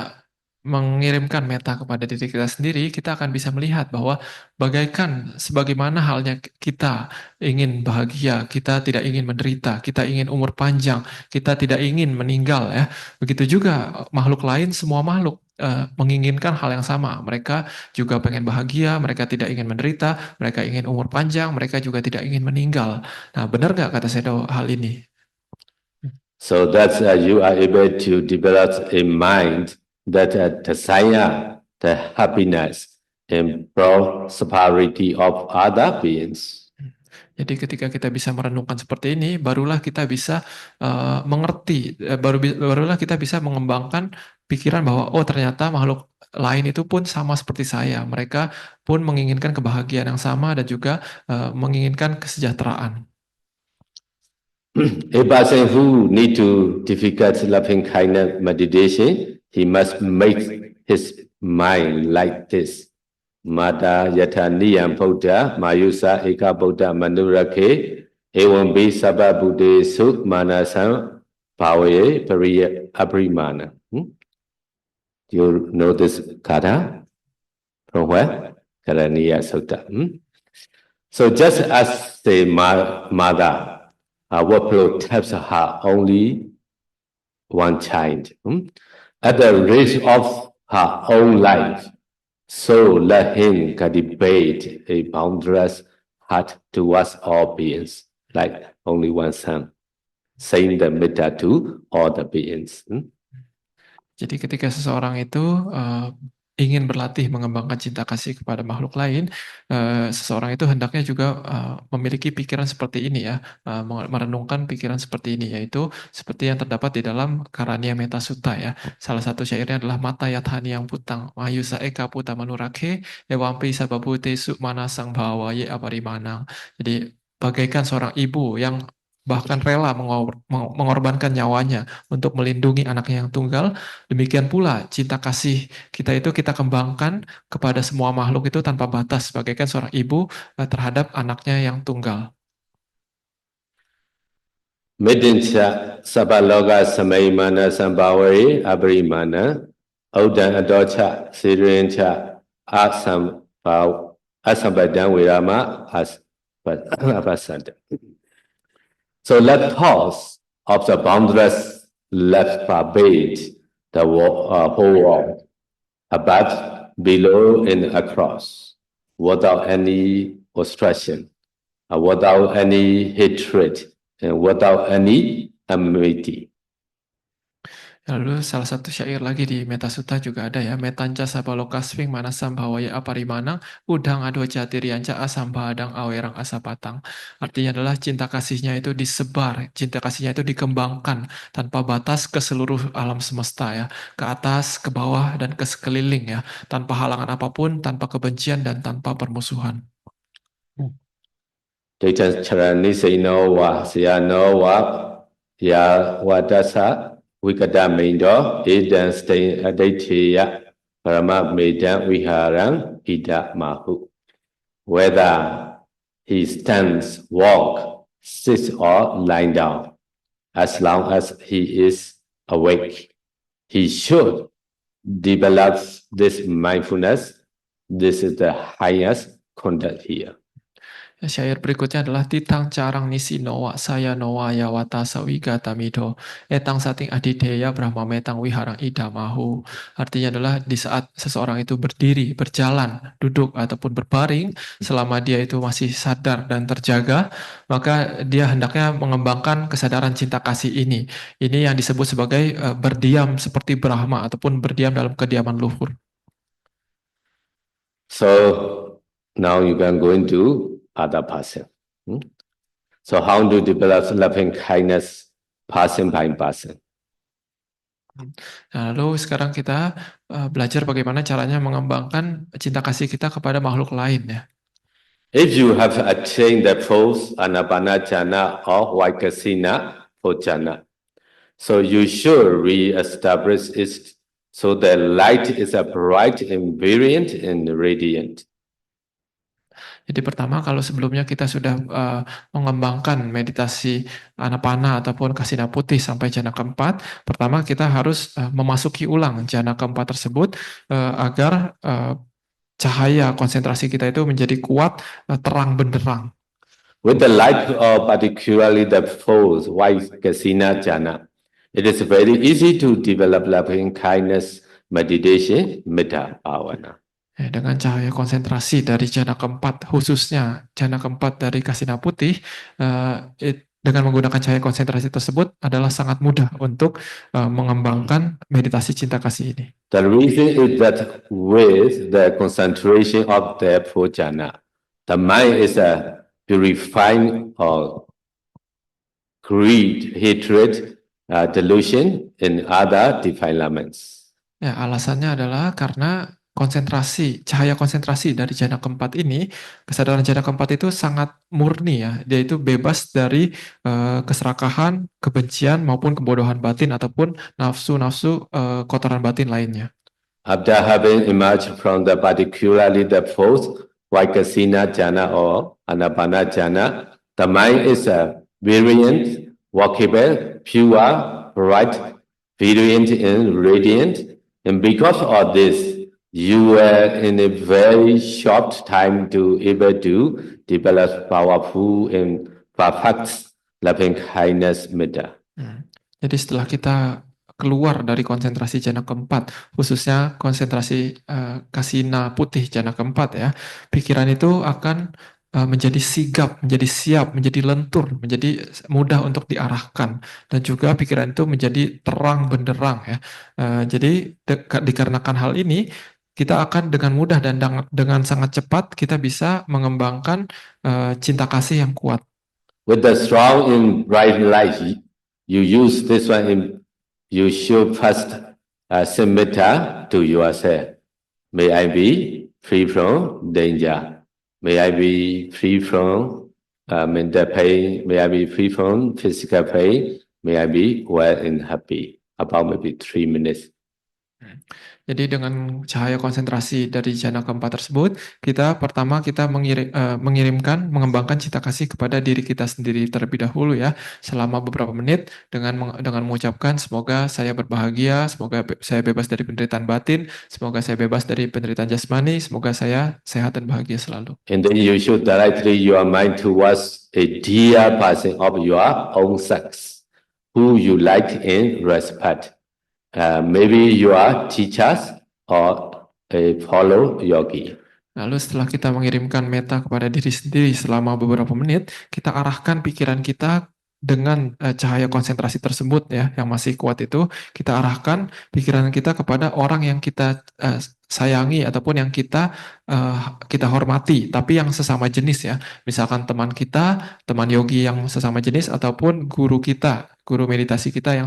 mengirimkan metta kepada diri kita sendiri, kita akan bisa melihat bahwa bagaikan sebagaimana halnya kita ingin bahagia, kita tidak ingin menderita, kita ingin umur panjang, kita tidak ingin meninggal ya. Begitu juga makhluk lain, semua makhluk menginginkan hal yang sama. Mereka juga pengen bahagia, mereka tidak ingin menderita, mereka ingin umur panjang, mereka juga tidak ingin meninggal. Nah, benar nggak kata Sedo hal ini? So that you are able to develop a mind that desire the happiness and prosperity of other beings. Jadi ketika kita bisa merenungkan seperti ini, barulah kita bisa mengerti, barulah kita bisa mengembangkan pikiran bahwa oh ternyata makhluk lain itu pun sama seperti saya. Mereka pun menginginkan kebahagiaan yang sama dan juga menginginkan kesejahteraan. A person who need to difficult loving kindness meditation, he must make his mind like this. Mata yata niyam Buddha, mayusa eka Buddha manurake, ewambi sabba buddhe suk manasam bhavaye pariya aprimana. You know this kata? From where? Karaniya Sutta. So just as the mother, workflow taps her only one child at the risk of her own life. So let him cultivate a boundless heart towards all beings, like only one son, saying the metta to all the beings. Jadi ketika seseorang itu ingin berlatih mengembangkan cinta kasih kepada makhluk lain, seseorang itu hendaknya juga memiliki pikiran seperti ini ya, merenungkan pikiran seperti ini, yaitu seperti yang terdapat di dalam Karaniya Metta Sutta ya. Salah satu syairnya adalah Mata Yathani yang putang, Mayusa eka puta manurake, ewampi sababute sukmana sang bhawaye aparimanang. Jadi bagaikan seorang ibu yang bahkan rela mengorbankan nyawanya untuk melindungi anaknya yang tunggal, demikian pula cinta kasih kita itu kita kembangkan kepada semua makhluk itu tanpa batas, bagaikan seorang ibu terhadap anaknya yang tunggal. Medincha sabaloga samaimana sambhawaye abrimana audan adocha sirincha asambadan wirama asapasada. So let thoughts of the boundless left pervade the whole world, above, below, and across, without any obstruction, without any hatred, and without any enmity. Lalu salah satu syair lagi di Metta Sutta juga ada ya, Metanca sabalokasving manasam bhawaya aparimanang, udang ado jatirianca asambhadang awerang asapatang. Artinya adalah cinta kasihnya itu disebar, cinta kasihnya itu dikembangkan tanpa batas ke seluruh alam semesta ya, ke atas, ke bawah, dan ke sekeliling ya, tanpa halangan apapun, tanpa kebencian, dan tanpa permusuhan. Daitan charani seino wa siano wa ya wadasa wikada mindo edan stain adaitiya parama medan viharang ida mahu. Whether he stands, walk, sits or lying down, as long as he is awake, he should develop this mindfulness. This is the highest conduct here. Syair berikutnya adalah titang carang nisi nowa saya nowa yawata sawiga tamido etang sating adideya brahma metang wiharang idamahu. Artinya adalah di saat seseorang itu berdiri, berjalan, duduk ataupun berbaring, selama dia itu masih sadar dan terjaga, maka dia hendaknya mengembangkan kesadaran cinta kasih ini. Ini yang disebut sebagai berdiam seperti Brahma ataupun berdiam dalam kediaman luhur. So now you can go into other person. So how to develop loving kindness person by person? Nah, lalu sekarang kita belajar bagaimana caranya mengembangkan cinta kasih kita kepada makhluk lain ya. If you have attained the pose Anapana Jhana or Vaikasina for Jhana, so you should re-establish it so the light is a bright and brilliant and radiant. Jadi pertama kalau sebelumnya kita sudah mengembangkan meditasi Anapana ataupun Kasina Putih sampai jana keempat, pertama kita harus memasuki ulang jana keempat tersebut agar cahaya konsentrasi kita itu menjadi kuat, terang benderang. With the light of particularly the pose Vaikasina Jhana, it is very easy to develop loving kindness meditation, metta bhavana. Dengan cahaya konsentrasi dari jana keempat, khususnya jana keempat dari Kasina Putih, dengan menggunakan cahaya konsentrasi tersebut adalah sangat mudah untuk mengembangkan meditasi cinta kasih ini. The reason is that with the concentration of the four jhana, the mind is purified of greed, hatred, delusion, and other defilements. Ya, alasannya adalah karena cahaya konsentrasi dari jana keempat ini, kesadaran jana keempat itu sangat murni ya, dia itu bebas dari keserakahan, kebencian maupun kebodohan batin ataupun nafsu-nafsu kotoran batin lainnya. After having emerged from the particularly the fourth Vaikasina jhana or Anapana jhana, the mind is brilliant, walkable, pure, bright, brilliant, and radiant. And because of this, you were in a very short time to able to develop powerful and perfect loving kindness metta. Jadi setelah kita keluar dari konsentrasi jana keempat, khususnya konsentrasi Kasina Putih jana keempat ya, pikiran itu akan menjadi sigap, menjadi siap, menjadi lentur, menjadi mudah untuk diarahkan, dan juga pikiran itu menjadi terang benderang ya. Jadi dikarenakan hal ini, kita akan dengan mudah dan dengan sangat cepat kita bisa mengembangkan cinta kasih yang kuat. With the strong and bright light, you use this one. You should first send metta to yourself. May I be free from danger. May I be free from mental pain. May I be free from physical pain. May I be well and happy. About maybe 3 minutes. Jadi dengan cahaya konsentrasi dari jana keempat tersebut, pertama kita mengirimkan, mengembangkan cinta kasih kepada diri kita sendiri terlebih dahulu ya, selama beberapa menit dengan mengucapkan semoga saya berbahagia, semoga saya bebas dari penderitaan batin, semoga saya bebas dari penderitaan jasmani, semoga saya sehat dan bahagia selalu. And then you should directly your mind towards a dear person of your own sex, who you like and respect. Maybe you are teachers or a follow yogi. Lalu setelah kita mengirimkan metta kepada diri sendiri selama beberapa menit, kita arahkan pikiran kita dengan cahaya konsentrasi tersebut ya, yang masih kuat itu, kita arahkan pikiran kita kepada orang yang kita sayangi ataupun yang kita hormati, tapi yang sesama jenis ya. Misalkan teman kita, teman yogi yang sesama jenis, ataupun guru kita, guru meditasi kita yang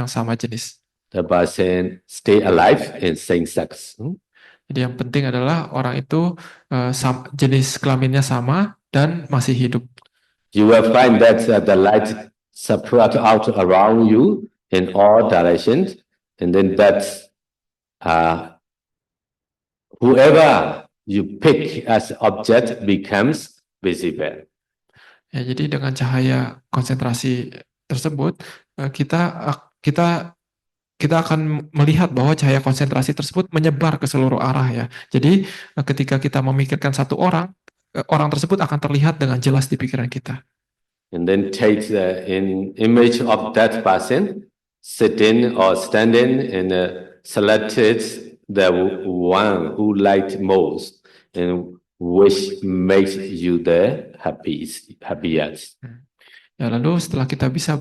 sama jenis. The person stay alive and same sex. Jadi yang penting adalah orang itu jenis kelaminnya sama dan masih hidup. You will find that the light spread out around you in all directions, and then that's whoever you pick as object becomes visible. Ya, jadi dengan cahaya konsentrasi tersebut kita akan melihat bahwa cahaya konsentrasi tersebut menyebar ke seluruh arah ya. Jadi ketika kita memikirkan satu orang, orang tersebut akan terlihat dengan jelas di pikiran kita. And then take the image of that person sitting or standing and selected the one who liked most and which makes you the happiest. Ya, lalu setelah kita bisa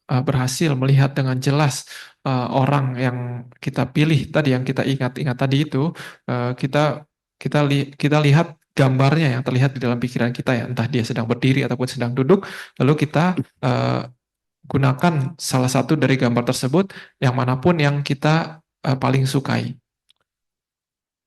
berhasil melihat dengan jelas orang yang kita pilih tadi, yang kita ingat-ingat tadi itu, kita lihat gambarnya yang terlihat di dalam pikiran kita ya, entah dia sedang berdiri ataupun sedang duduk, lalu kita gunakan salah satu dari gambar tersebut, yang manapun yang kita paling sukai.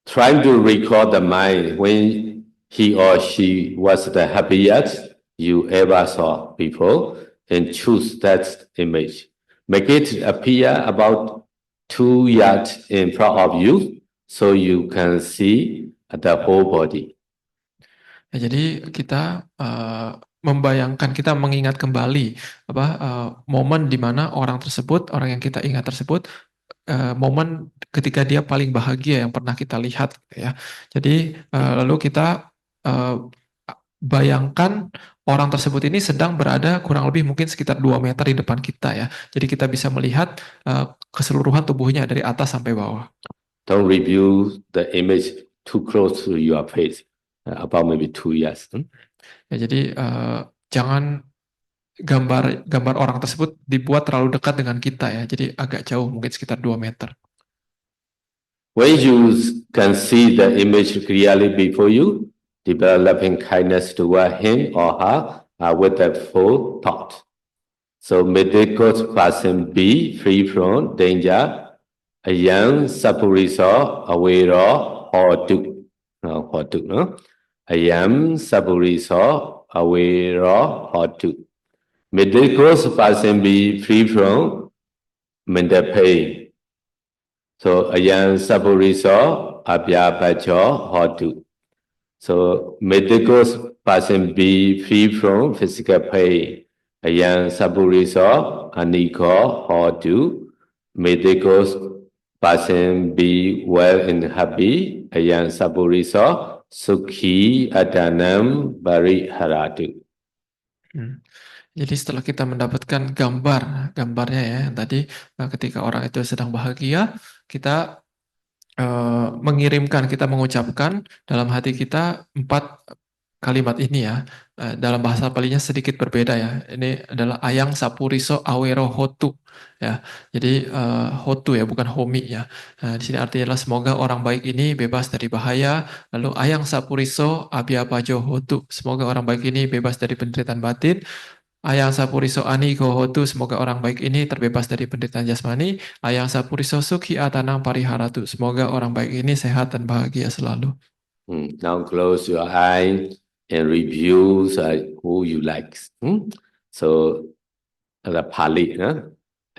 Trying to recall the mind when he or she was the happiest you ever saw before and choose that image. Make it appear about 2 yards in front of you so you can see the whole body. Ya, jadi kita membayangkan, kita mengingat kembali momen di mana orang yang kita ingat tersebut, momen ketika dia paling bahagia yang pernah kita lihat, ya. Jadi lalu kita bayangkan orang tersebut ini sedang berada kurang lebih mungkin sekitar 2 meter di depan kita ya. Jadi kita bisa melihat keseluruhan tubuhnya dari atas sampai bawah. Don't review the image too close to your face, about maybe 2 years. Ya, jadi jangan gambar orang tersebut dibuat terlalu dekat dengan kita ya. Jadi agak jauh, mungkin sekitar 2 meter. When you can see the image clearly before you, developing kindness toward him or her with a full thought. So may the good person be free from danger, a young sapuriso aware hotu. A young sapuriso aware hotu. May the good person be free from mental pain. So ayan saburiso abhyapacho hotu. So may the good person be free from physical pain. Ayan saburiso aniko hotu. May the good person be well and happy. Ayan saburiso sukhi adanam bariharatu. Jadi setelah kita mendapatkan gambarnya ya, yang tadi ketika orang itu sedang bahagia, kita kita mengucapkan dalam hati kita 4 kalimat ini ya. Dalam bahasa Palinya sedikit berbeda ya. Ini adalah ayang sapuriso awero hotu ya. Jadi hotu ya, bukan homi ya. Di sini artinya adalah semoga orang baik ini bebas dari bahaya. Lalu ayang sapuriso abhyapajo hotu, semoga orang baik ini bebas dari penderitaan batin. Ayang sapuriso ani kohotu, semoga orang baik ini terbebas dari penderitaan jasmani. Ayang sapuriso sukhi atanang pariharatu, semoga orang baik ini sehat dan bahagia selalu. Now close your eye and review who you like. So the Pali,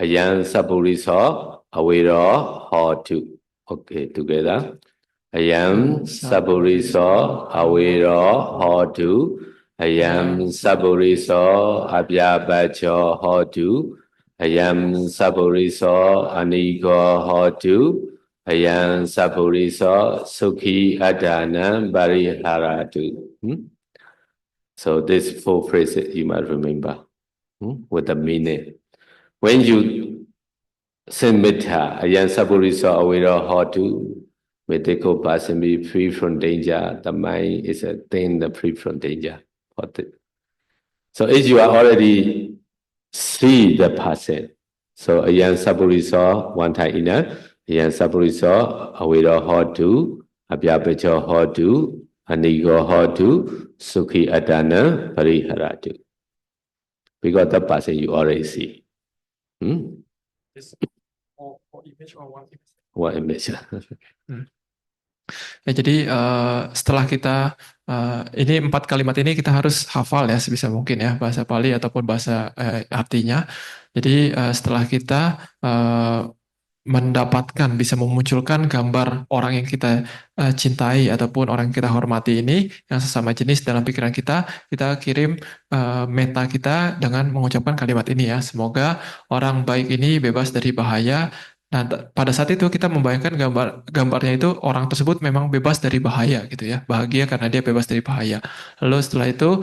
ayang sapuriso awero hotu. Okay, together. Ayang sapuriso awero hotu. Ayam saburiso abhyapacho hotu. Ayam saburiso anigo hotu. Ayam saburiso sukhi adana bariharatu. So these 4 phrases you might remember with the meaning. When you send metta, ayam saburiso awero hotu, may the good person be free from danger. The mind is a thing free from danger. So if you are already see the person. So ayan saburiso one time ina, ayan saburiso awiro hotu, abyapacho hotu, anigo hotu, sukhi adana pariharatu. Because the person you already see. What image? Ya, jadi setelah kita ini 4 kalimat ini kita harus hafal ya sebisa mungkin ya bahasa Pali ataupun bahasa artinya. Jadi setelah kita mendapatkan bisa memunculkan gambar orang yang kita cintai ataupun orang yang kita hormati ini yang sesama jenis dalam pikiran kita, kita kirim meta kita dengan mengucapkan kalimat ini ya. Semoga orang baik ini bebas dari bahaya. Nah, pada saat itu kita membayangkan gambarnya itu orang tersebut memang bebas dari bahaya gitu ya, bahagia karena dia bebas dari bahaya. Lalu setelah itu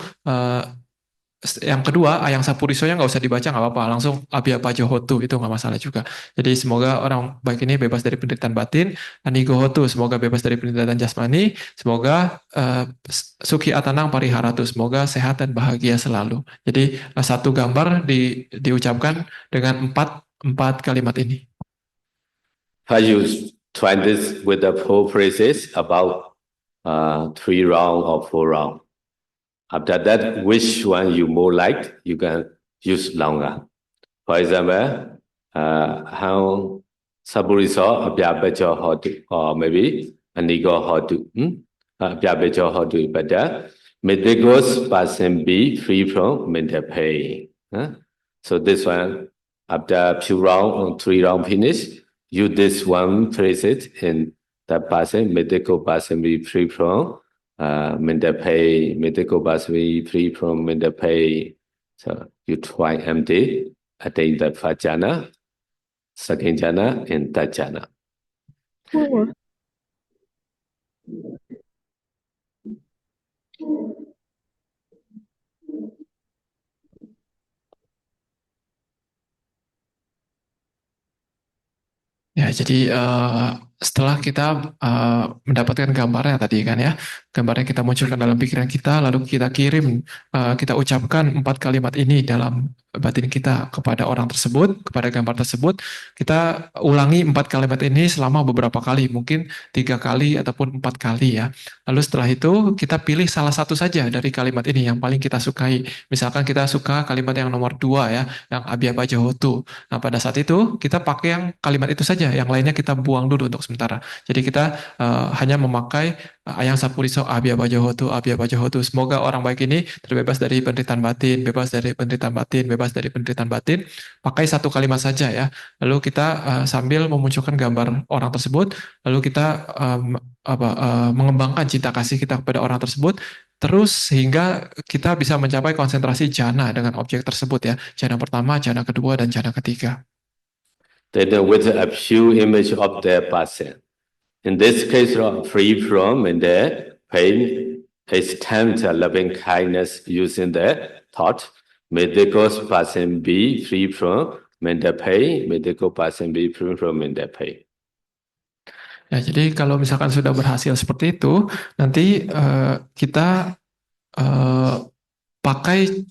yang kedua, Ayang Sapurisonya nggak usah dibaca nggak apa-apa, langsung Abya Pajohotu itu nggak masalah juga. Jadi semoga orang baik ini bebas dari penderitaan batin, Anigohotu semoga bebas dari penderitaan jasmani, semoga Suki Atanang Pariharatu semoga sehat dan bahagia selalu. Jadi satu gambar diucapkan dengan empat kalimat ini. How you try this with the 4 phrases about 3 round or 4 round. After that, which one you more like, you can use longer. For example, how saburiso abyabacho hotu, or maybe anigo hotu. Abyabacho hotu better. May the ghost person be free from mental pain. So this one, after 2 round or 3 round finish, use this one phrase and that person, may the ghost person be free from mental pain, medical be free from mental pain. So you try empty, attain the first jhana, second jhana, and third jhana. Ya, jadi setelah kita mendapatkan gambarnya tadi kan ya, gambarnya kita munculkan dalam pikiran kita, lalu kita kirim, kita ucapkan 4 kalimat ini dalam batin kita kepada orang tersebut, kepada gambar tersebut, kita ulangi 4 kalimat ini selama beberapa kali, mungkin 3 kali ataupun 4 kali ya. Lalu setelah itu kita pilih salah satu saja dari kalimat ini yang paling kita sukai. Misalkan kita suka kalimat yang nomor 2 ya, yang Abya Pajohotu. Nah, pada saat itu kita pakai yang kalimat itu saja, yang lainnya kita buang dulu untuk sementara. Jadi kita hanya memakai Ayang Sapuriso Abya Pajohotu. Semoga orang baik ini terbebas dari penderitaan batin, bebas dari penderitaan batin, bebas dari penderitaan batin. Pakai satu kalimat saja ya. Lalu kita sambil memunculkan gambar orang tersebut, lalu kita mengembangkan cinta kasih kita kepada orang tersebut, terus sehingga kita bisa mencapai konsentrasi jhana dengan objek tersebut ya. Jhana pertama, jhana kedua, dan jhana ketiga. Then with a few image of the person. In this case, free from the pain, extend loving kindness using the thought. May the ghost person be free from mental pain. May the ghost person be free from mental pain. Ya, jadi kalau misalkan sudah berhasil seperti itu, nanti kita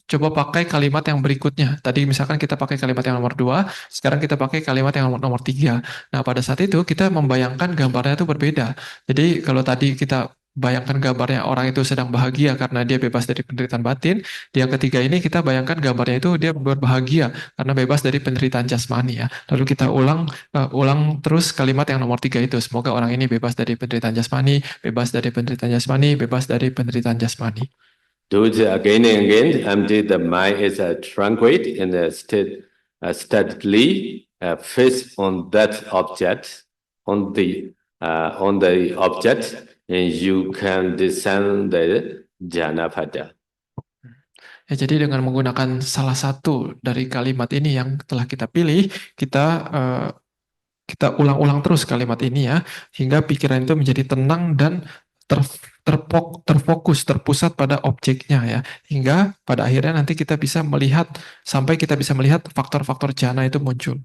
coba pakai kalimat yang berikutnya. Tadi misalkan kita pakai kalimat yang nomor 2, sekarang kita pakai kalimat yang nomor 3. Nah, pada saat itu kita membayangkan gambarnya itu berbeda. Jadi kalau tadi kita bayangkan gambarnya orang itu sedang bahagia karena dia bebas dari penderitaan batin, di yang ketiga ini kita bayangkan gambarnya itu dia berbahagia karena bebas dari penderitaan jasmani ya. Lalu kita ulang terus kalimat yang nomor 3 itu. Semoga orang ini bebas dari penderitaan jasmani, bebas dari penderitaan jasmani, bebas dari penderitaan jasmani. Do it again and again until the mind is tranquil and steadily fixed on that object, on the object, and you can descend the jhana pada. Ya, jadi dengan menggunakan salah satu dari kalimat ini yang telah kita pilih, kita ulang-ulang terus kalimat ini ya, hingga pikiran itu menjadi tenang dan terfokus, terpusat pada objeknya ya, hingga pada akhirnya nanti kita bisa melihat, sampai kita bisa melihat faktor-faktor jhana itu muncul.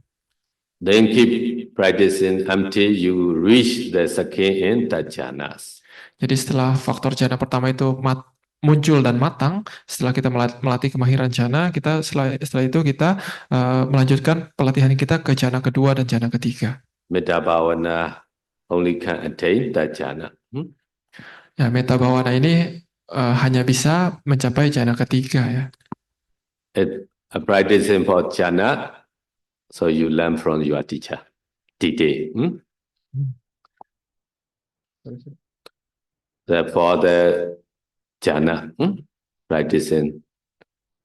Then keep practicing until you reach the second and third jhanas. Jadi setelah faktor jhana pertama itu muncul dan matang. Setelah kita melatih kemahiran jana, kita setelah itu kita melanjutkan pelatihan kita ke jana kedua dan jana ketiga. Metta Bhavana only can attain that jhana. Ya, metta bhavana ini hanya bisa mencapai jana ketiga ya. Practicing for jhana, so you learn from your teacher. Today. Therefore, the jhana practicing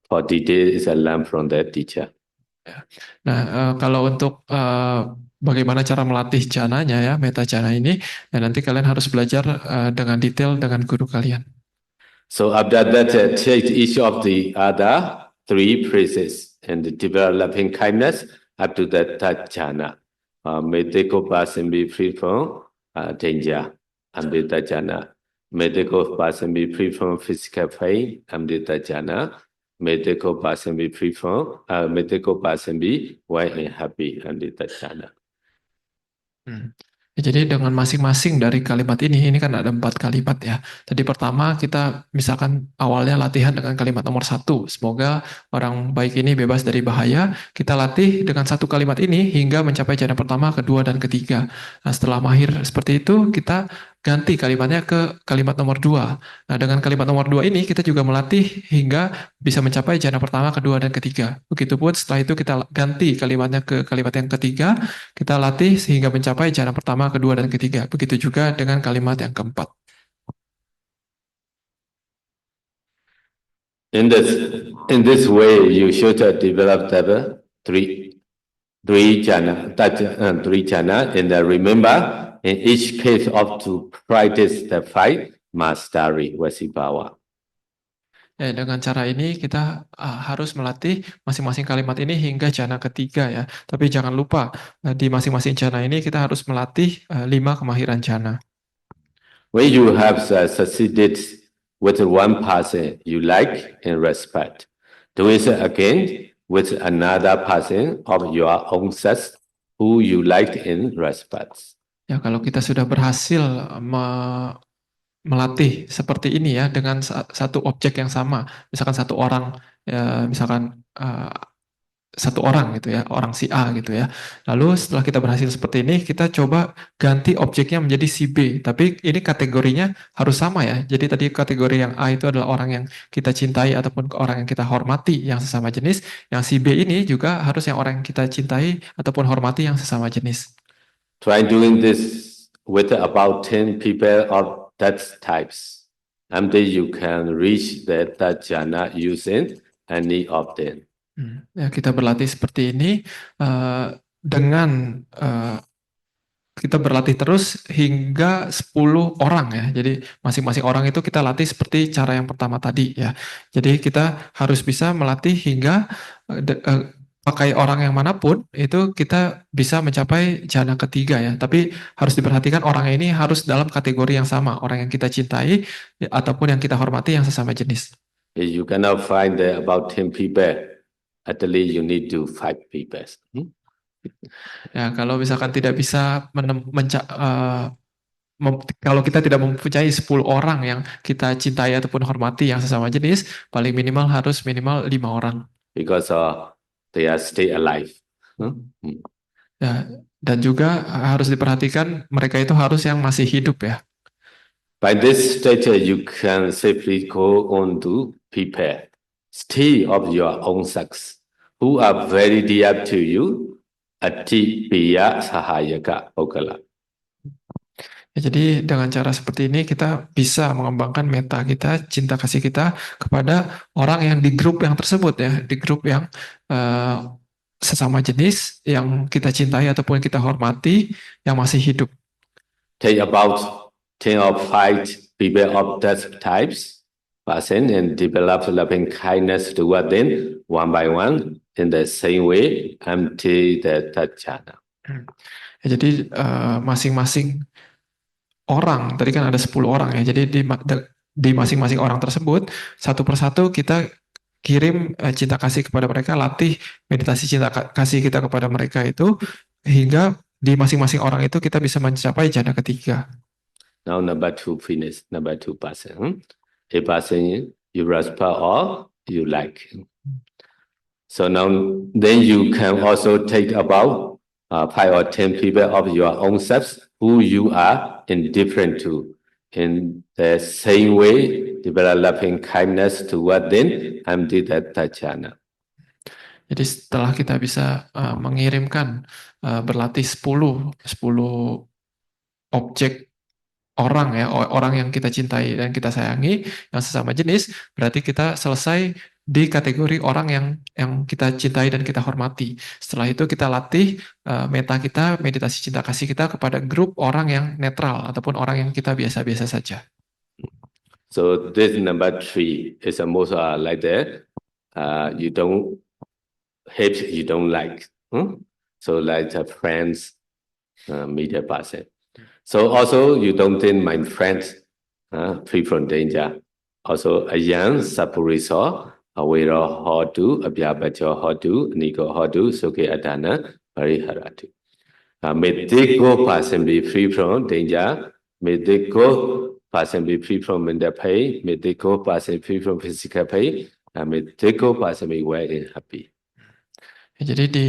for today is a learn from the teacher. Nah, kalau untuk bagaimana cara melatih jananya ya, meta jana ini, ya nanti kalian harus belajar dengan detail dengan guru kalian. So after that, take each of the other three phrases and developing kindness up to that jhana. May the person be free from danger, amrita jhana. May the person be free from physical pain, amrita jhana. May the person be free from, may the person be well and happy, amrita jhana. Ya, jadi dengan masing-masing dari kalimat ini kan ada 4 kalimat ya. Tadi pertama kita misalkan awalnya latihan dengan kalimat nomor 1. Semoga orang baik ini bebas dari bahaya. Kita latih dengan 1 kalimat ini hingga mencapai jana pertama, kedua, dan ketiga. Nah, setelah mahir seperti itu, kita ganti kalimatnya ke kalimat nomor 2. Nah, dengan kalimat nomor 2 ini kita juga melatih hingga bisa mencapai jana pertama, kedua, dan ketiga. Begitupun setelah itu kita ganti kalimatnya ke kalimat yang ketiga, kita latih sehingga mencapai jana pertama, kedua, dan ketiga. Begitu juga dengan kalimat yang keempat. In this way, you should develop the three jhana, three jhana, and remember, in each case of to practice the 5 mastery Vasibbhava. Ya, dengan cara ini kita harus melatih masing-masing kalimat ini hingga jana ketiga ya. Tapi jangan lupa di masing-masing jana ini kita harus melatih 5 kemahiran jana. When you have succeeded with one person you like and respect, do it again with another person of your own sex who you like and respect. Ya, kalau kita sudah berhasil melatih seperti ini ya dengan satu objek yang sama, misalkan satu orang, ya, misalkan satu orang gitu ya, orang si A gitu ya. Lalu setelah kita berhasil seperti ini, kita coba ganti objeknya menjadi si B. Tapi ini kategorinya harus sama ya. Jadi tadi kategori yang A itu adalah orang yang kita cintai ataupun orang yang kita hormati yang sesama jenis. Yang si B ini juga harus yang orang yang kita cintai ataupun hormati yang sesama jenis. Try doing this with about 10 people of that types. And then you can reach that jhana using any of them. Ya, kita berlatih seperti ini dengan kita berlatih terus hingga 10 orang ya. Jadi masing-masing orang itu kita latih seperti cara yang pertama tadi ya. Jadi kita harus bisa melatih hingga pakai orang yang manapun itu kita bisa mencapai jana ketiga ya. Tapi harus diperhatikan orang ini harus dalam kategori yang sama, orang yang kita cintai ataupun yang kita hormati yang sesama jenis. If you cannot find about 10 people, at least you need to 5 people. Ya, kalau misalkan tidak bisa kalau kita tidak mempunyai 10 orang yang kita cintai ataupun hormati yang sesama jenis, paling minimal harus minimal 5 orang. Because they are still alive. Ya, dan juga harus diperhatikan mereka itu harus yang masih hidup ya. By this stage, you can safely go on to people, still of your own sex, who are very dear to you, ati piya sahayaka okala. Ya, jadi dengan cara seperti ini kita bisa mengembangkan meta kita, cinta kasih kita kepada orang yang di grup yang tersebut ya, di grup yang sesama jenis yang kita cintai ataupun kita hormati yang masih hidup. Take about 10 or 5 people of that types, person, and develop loving kindness toward them one by one in the same way until the jhana. Ya, jadi masing-masing orang, tadi kan ada 10 orang ya, jadi di masing-masing orang tersebut satu persatu kita kirim cinta kasih kepada mereka, latih meditasi cinta kasih kita kepada mereka itu hingga di masing-masing orang itu kita bisa mencapai jana ketiga. Now number 2 finish, number 2 person. a person you respect or you like. So now then you can also take about 5 or 10 people of your own selves who you are indifferent to. In the same way, developing kindness toward them, Amditatachana. Jadi setelah kita bisa mengirimkan berlatih 10 objek orang ya, orang yang kita cintai dan kita sayangi yang sesama jenis, berarti kita selesai di kategori orang yang kita cintai dan kita hormati. Setelah itu kita latih meta kita, meditasi cinta kasih kita kepada grup orang yang netral ataupun orang yang kita biasa-biasa saja. So this number 3 is the most like that. You don't hate, you don't like. So like the friends, media person. So also you don't think my friends free from danger. Also a young sapuriso, aware how to, abhyabacho how to, niko how to, soke adana, pariharatu. May they go person be free from danger. May they go person be free from mental pain. May they go person free from physical pain. May they go person be well and happy. Ya, jadi di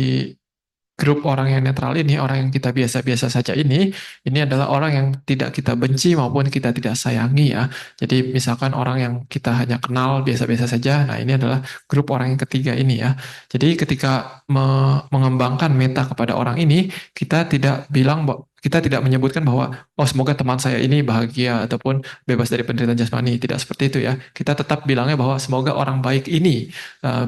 grup orang yang netral ini, orang yang kita biasa-biasa saja ini adalah orang yang tidak kita benci maupun kita tidak sayangi ya. Jadi misalkan orang yang kita hanya kenal biasa-biasa saja, nah ini adalah grup orang yang ketiga ini ya. Jadi ketika mengembangkan meta kepada orang ini, kita tidak menyebutkan bahwa oh semoga teman saya ini bahagia ataupun bebas dari penderitaan jasmani, tidak seperti itu ya. Kita tetap bilangnya bahwa semoga orang baik ini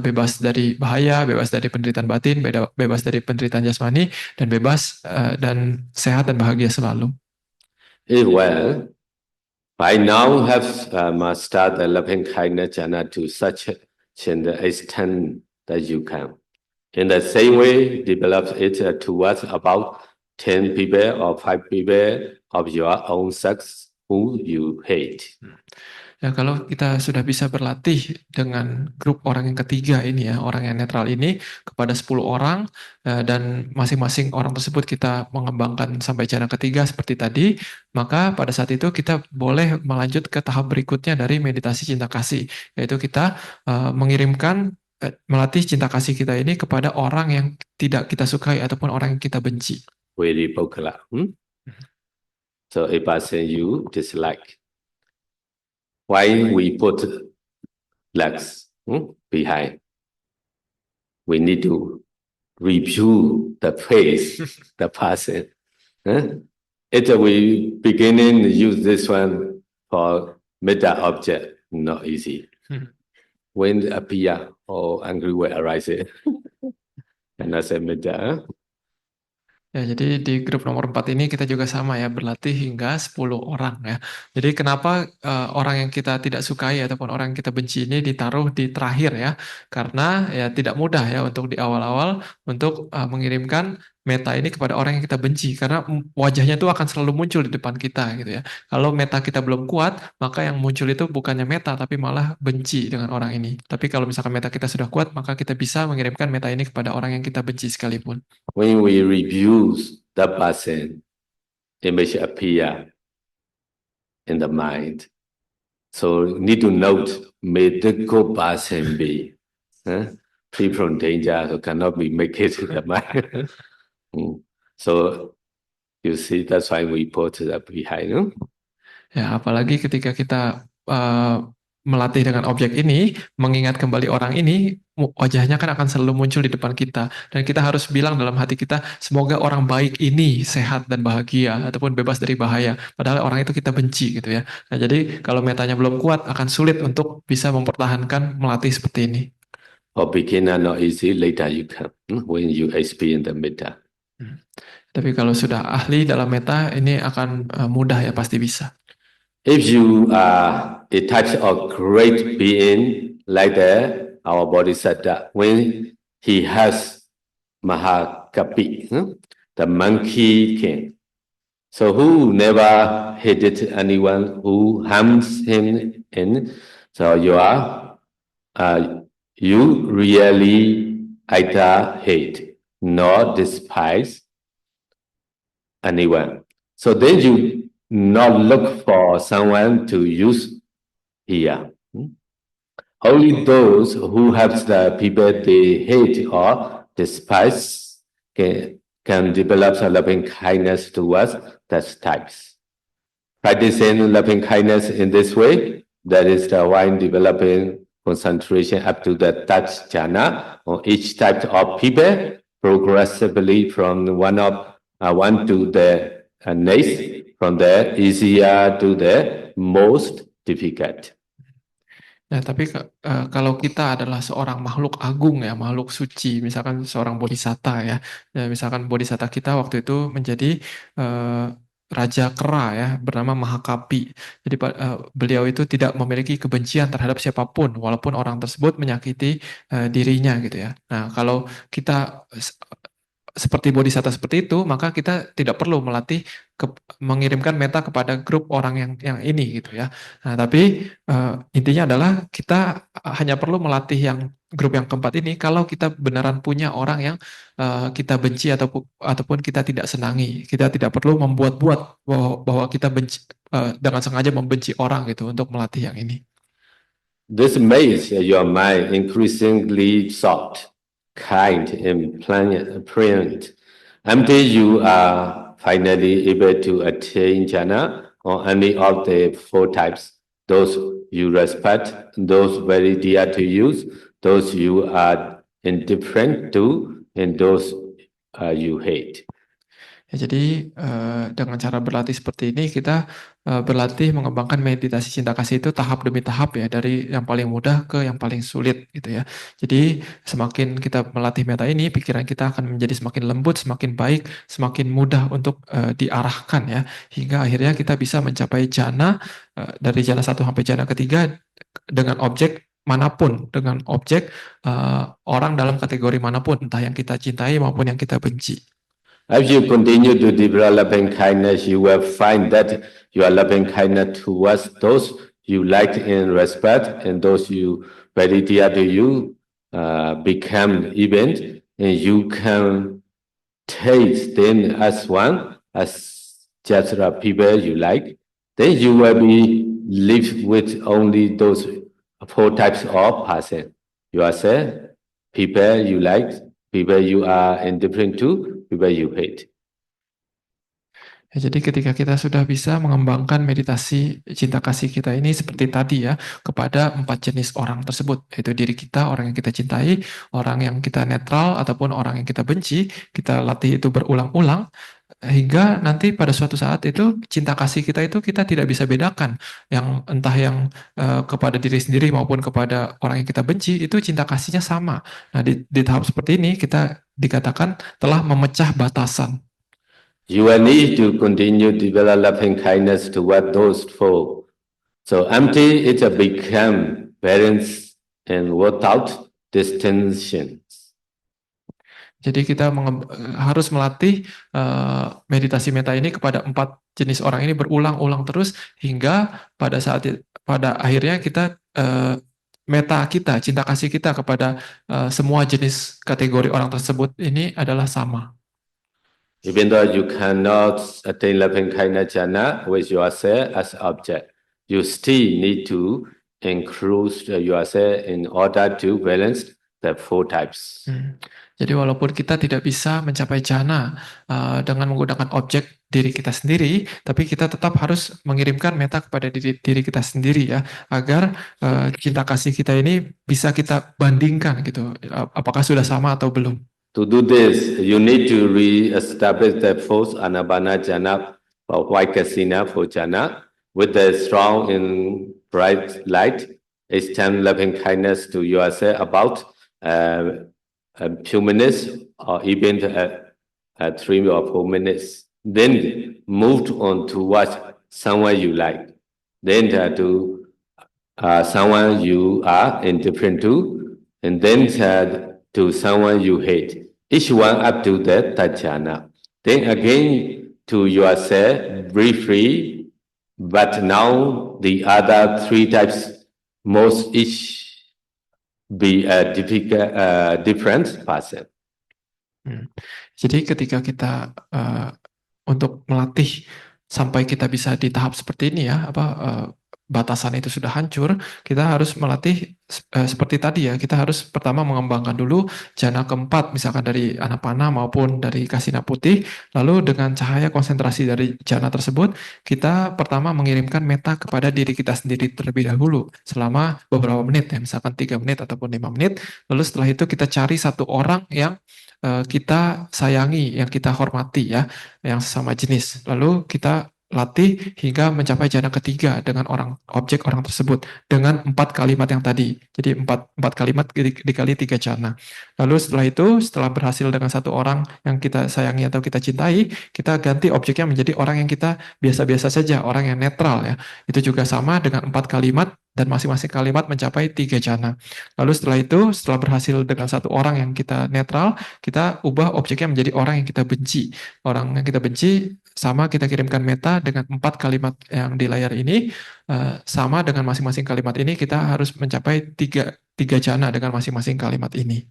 bebas dari bahaya, bebas dari penderitaan batin, bebas dari penderitaan jasmani, dan bebas dan sehat dan bahagia selalu. Well, by now have mastered the loving kindness jhana to such an extent that you can. In the same way, develop it towards about 10 people or 5 people of your own sex who you hate. Ya, kalau kita sudah bisa berlatih dengan grup orang yang ketiga ini ya, orang yang netral ini kepada 10 orang dan masing-masing orang tersebut kita mengembangkan sampai jhana ketiga seperti tadi, maka pada saat itu kita boleh melanjut ke tahap berikutnya dari meditasi cinta kasih, yaitu kita melatih cinta kasih kita ini kepada orang yang tidak kita sukai ataupun orang yang kita benci. Very popular. So a person you dislike. Why we put legs behind? We need to review the face, the person. If we beginning to use this one for meta object, not easy. When appear or angry will arise, and I say meta. Ya, jadi di grup nomor 4 ini kita juga sama ya, berlatih hingga 10 orang ya. Jadi kenapa orang yang kita tidak sukai ataupun orang yang kita benci ini ditaruh di terakhir ya? Karena ya tidak mudah ya untuk di awal-awal untuk mengirimkan meta ini kepada orang yang kita benci, karena wajahnya itu akan selalu muncul di depan kita gitu ya. Kalau meta kita belum kuat, maka yang muncul itu bukannya meta tapi malah benci dengan orang ini. Tapi kalau misalkan meta kita sudah kuat, maka kita bisa mengirimkan meta ini kepada orang yang kita benci sekalipun. When we review the person, image appear in the mind. So need to note, may the good person be free from danger, so cannot be make it to the mind. So you see, that's why we put that behind. Ya, apalagi ketika kita melatih dengan objek ini, mengingat kembali orang ini, wajahnya kan akan selalu muncul di depan kita. Dan kita harus bilang dalam hati kita, semoga orang baik ini sehat dan bahagia, ataupun bebas dari bahaya. Padahal orang itu kita benci gitu ya. Nah, jadi kalau metanya belum kuat, akan sulit untuk bisa mempertahankan melatih seperti ini. For beginner, not easy, later you can, when you experience the meta. Tapi kalau sudah ahli dalam meta, ini akan mudah ya, pasti bisa. If you are a type of great being like that, our Bodhisattva, when he has Mahakapi, the monkey king, so who never hated anyone who harms him in, so you really either hate nor despise anyone. So then you not look for someone to use here. Only those who have the people they hate or despise can develop a loving kindness towards those types. Practicing loving kindness in this way, that is the one developing concentration up to the touch jhana on each type of people, progressively from one to the next, from the easier to the most difficult. Ya, tapi kalau kita adalah seorang makhluk agung ya, makhluk suci, misalkan seorang bodhisatta ya, misalkan bodhisatta kita waktu itu menjadi Raja Kera ya, bernama Mahakapi. Jadi beliau itu tidak memiliki kebencian terhadap siapapun, walaupun orang tersebut menyakiti dirinya gitu ya. Nah, kalau kita seperti bodhisatta seperti itu, maka kita tidak perlu melatih mengirimkan meta kepada grup orang yang ini gitu ya. Nah, tapi intinya adalah kita hanya perlu melatih yang grup yang keempat ini kalau kita beneran punya orang yang kita benci ataupun kita tidak senangi. Kita tidak perlu membuat-buat bahwa kita benci dengan sengaja membenci orang gitu untuk melatih yang ini. This makes your mind increasingly soft, kind, and pliant until you are finally able to attain jhana on any of the four types. Those you respect, those very dear to you, those you are indifferent to, and those you hate. Ya, jadi dengan cara berlatih seperti ini kita berlatih mengembangkan meditasi cinta kasih itu tahap demi tahap ya, dari yang paling mudah ke yang paling sulit gitu ya. Jadi semakin kita melatih meta ini, pikiran kita akan menjadi semakin lembut, semakin baik, semakin mudah untuk diarahkan ya, hingga akhirnya kita bisa mencapai jhana dari jhana 1 sampai jhana ketiga dengan objek manapun, dengan objek orang dalam kategori manapun, entah yang kita cintai maupun yang kita benci. As you continue to develop loving kindness, you will find that your loving kindness towards those you like and respect and those you very dear to you become even, and you can taste them as one, as just the people you like. Then you will be live with only those four types of person: yourself, people you like, people you are indifferent to, people you hate. Ya, jadi ketika kita sudah bisa mengembangkan meditasi cinta kasih kita ini seperti tadi ya, kepada 4 jenis orang tersebut, yaitu diri kita, orang yang kita cintai, orang yang kita netral, ataupun orang yang kita benci, kita latih itu berulang-ulang, hingga nanti pada suatu saat itu cinta kasih kita itu kita tidak bisa bedakan, yang entah yang kepada diri sendiri maupun kepada orang yang kita benci, itu cinta kasihnya sama. Nah, di tahap seperti ini kita dikatakan telah memecah batasan. You will need to continue developing kindness toward those four. So empty it become balance and without distinction. Jadi kita harus melatih meditasi meta ini kepada 4 jenis orang ini berulang-ulang terus hingga pada akhirnya kita meta kita, cinta kasih kita kepada semua jenis kategori orang tersebut ini adalah sama. Even though you cannot attain loving kindness jhana with yourself as object, you still need to include yourself in order to balance the four types. Jadi walaupun kita tidak bisa mencapai jhana dengan menggunakan objek diri kita sendiri, tapi kita tetap harus mengirimkan meta kepada diri kita sendiri ya, agar cinta kasih kita ini bisa kita bandingkan gitu, apakah sudah sama atau belum. To do this, you need to re-establish the fourth Anapana jhana or Vaikasina for jhana with the strong and bright light, extend loving kindness to yourself about a few minutes or even 3 or 4 minutes. Then move on to watch someone you like. Then to someone you are indifferent to, and then to someone you hate. Each one up to that jhana. Then again to yourself briefly, but now the other 3 types must each be a different person. Jadi ketika kita untuk melatih sampai kita bisa di tahap seperti ini ya, batasan itu sudah hancur, kita harus melatih seperti tadi ya, kita harus pertama mengembangkan dulu jana keempat, misalkan dari Anapana maupun dari Kasina Putih, lalu dengan cahaya konsentrasi dari jana tersebut, kita pertama mengirimkan meta kepada diri kita sendiri terlebih dahulu, selama beberapa menit ya, misalkan 3 menit ataupun 5 menit, lalu setelah itu kita cari satu orang yang kita sayangi, yang kita hormati ya, yang sesama jenis. Lalu kita latih hingga mencapai jana ketiga dengan objek orang tersebut dengan 4 kalimat yang tadi. Jadi empat kalimat dikali 3 jana. Lalu setelah itu, setelah berhasil dengan satu orang yang kita sayangi atau kita cintai, kita ganti objeknya menjadi orang yang kita biasa-biasa saja, orang yang netral ya. Itu juga sama dengan 4 kalimat dan masing-masing kalimat mencapai 3 jana. Lalu setelah itu, setelah berhasil dengan satu orang yang kita netral, kita ubah objeknya menjadi orang yang kita benci. Orang yang kita benci sama kita kirimkan meta dengan 4 kalimat yang di layar ini, sama dengan masing-masing kalimat ini kita harus mencapai tiga jana dengan masing-masing kalimat ini.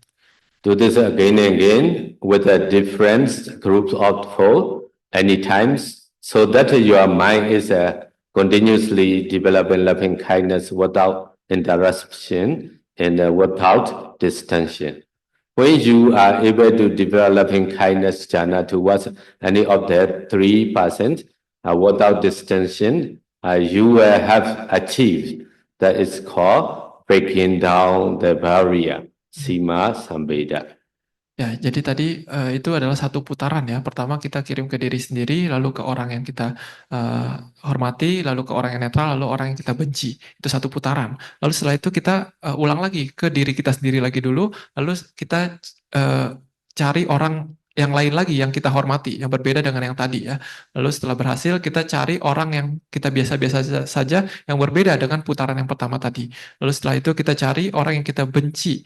Do this again and again with a different groups of four anytime, so that your mind is continuously developing loving kindness without interruption and without distension. When you are able to develop loving kindness jhana towards any of the 3% without distension, you will have achieved that is called breaking down the barrier, sima sambeda. Ya, jadi tadi itu adalah satu putaran ya. Pertama kita kirim ke diri sendiri, lalu ke orang yang kita hormati, lalu ke orang yang netral, lalu orang yang kita benci. Itu satu putaran. Lalu setelah itu kita ulang lagi ke diri kita sendiri lagi dulu, lalu kita cari orang yang lain lagi yang kita hormati, yang berbeda dengan yang tadi ya. Lalu setelah berhasil kita cari orang yang kita biasa-biasa saja, yang berbeda dengan putaran yang pertama tadi. Lalu setelah itu kita cari orang yang kita benci,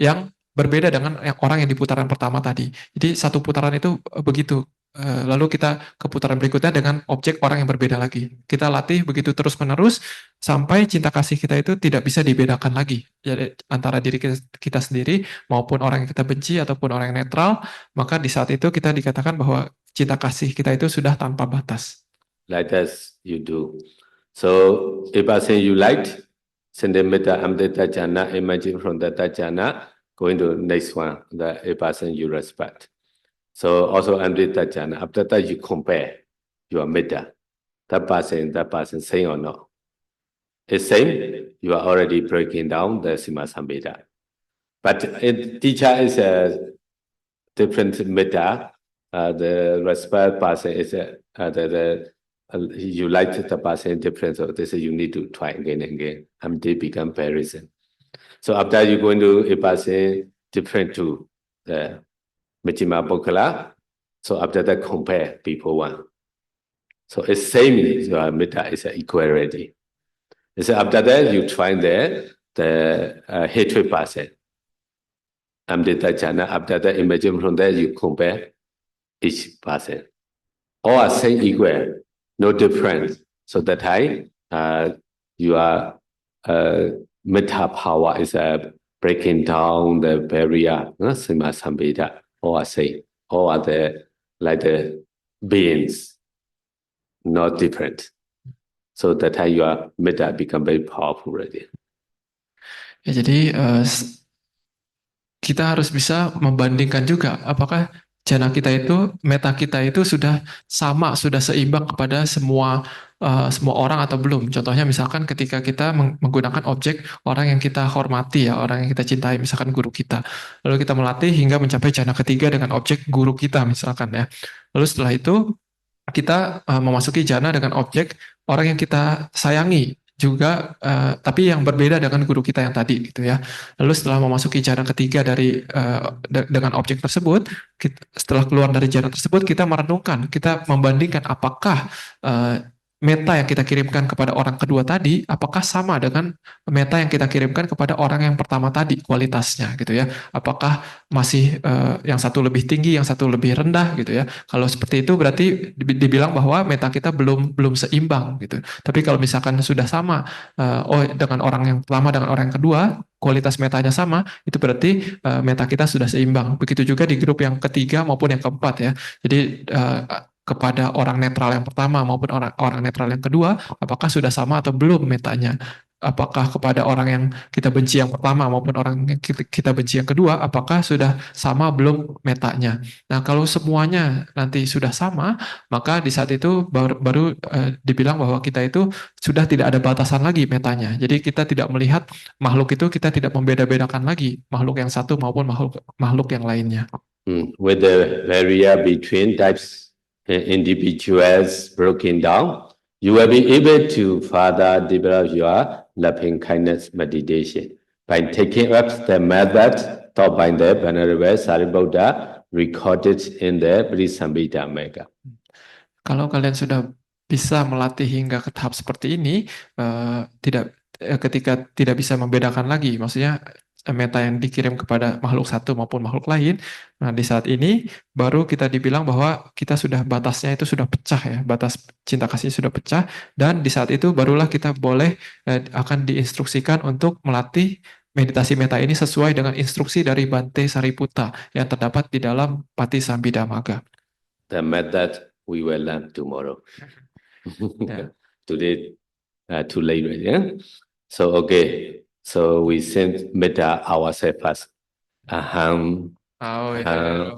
yang berbeda dengan orang yang di putaran pertama tadi. Jadi satu putaran itu begitu. Lalu kita ke putaran berikutnya dengan objek orang yang berbeda lagi. Kita latih begitu terus-menerus sampai cinta kasih kita itu tidak bisa dibedakan lagi. Jadi antara diri kita sendiri maupun orang yang kita benci ataupun orang yang netral, maka di saat itu kita dikatakan bahwa cinta kasih kita itu sudah tanpa batas. Like that you do. So if I say you liked, Sendemeta Amrita Jhana, imagine from that jhana, going to next one, the a person you respect. So also Amrita Jhana, after that you compare your metta. That person same or not. It's same, you are already breaking down the Sima Sambeda. But teacher is a different metta. The respect person is you like the person different, so this you need to try again and again. And they become comparison. So after you go into a person different to the Majjhima Bhokkala, so after that compare people one. So it's same, your metta is equality. So after that you try the hatred person. Amrita Jhana, after that imagine from there you compare each person. All are same equal, no difference. So that time your metta power is breaking down the barrier, Sima Sambeda, all are same, all are like the beings, not different. So that time your metta become very powerful already. Ya, jadi kita harus bisa membandingkan juga apakah jana kita itu, meta kita itu sudah sama, sudah seimbang kepada semua orang atau belum. Contohnya misalkan ketika kita menggunakan objek orang yang kita hormati ya, orang yang kita cintai, misalkan guru kita. Lalu kita melatih hingga mencapai jana ketiga dengan objek guru kita misalkan ya. Lalu setelah itu kita memasuki jana dengan objek orang yang kita sayangi juga, tapi yang berbeda dengan guru kita yang tadi gitu ya. Lalu setelah memasuki jana ketiga dengan objek tersebut, setelah keluar dari jana tersebut kita merenungkan, kita membandingkan apakah meta yang kita kirimkan kepada orang kedua tadi, apakah sama dengan meta yang kita kirimkan kepada orang yang pertama tadi kualitasnya gitu ya. Apakah masih yang satu lebih tinggi, yang satu lebih rendah gitu ya. Kalau seperti itu berarti dibilang bahwa meta kita belum seimbang gitu. Tapi kalau misalkan sudah sama, dengan orang yang pertama dengan orang yang kedua, kualitas metanya sama, itu berarti meta kita sudah seimbang. Begitu juga di grup yang ketiga maupun yang keempat ya. Jadi kepada orang netral yang pertama maupun orang netral yang kedua, apakah sudah sama atau belum metanya? Apakah kepada orang yang kita benci yang pertama maupun orang yang kita benci yang kedua, apakah sudah sama belum metanya? Nah, kalau semuanya nanti sudah sama, maka di saat itu baru dibilang bahwa kita itu sudah tidak ada batasan lagi metanya. Jadi kita tidak melihat makhluk itu, kita tidak membeda-bedakan lagi makhluk yang satu maupun makhluk yang lainnya. With the barrier between types and individuals broken down, you will be able to further develop your loving kindness meditation by taking up the method taught by the Venerable Sariputta recorded in the Parisambhita Magga. Kalau kalian sudah bisa melatih hingga ke tahap seperti ini, ketika tidak bisa membedakan lagi, maksudnya meta yang dikirim kepada makhluk satu maupun makhluk lain, nah di saat ini baru kita dibilang bahwa kita sudah batasnya itu sudah pecah ya, batas cinta kasih sudah pecah, dan di saat itu barulah kita boleh akan diinstruksikan untuk melatih meditasi meta ini sesuai dengan instruksi dari Bante Sariputta yang terdapat di dalam Patisambhida Magga. The method we will learn tomorrow. Yeah. Today, too late, right? Yeah. So okay. So we send metta ourselves first. Aham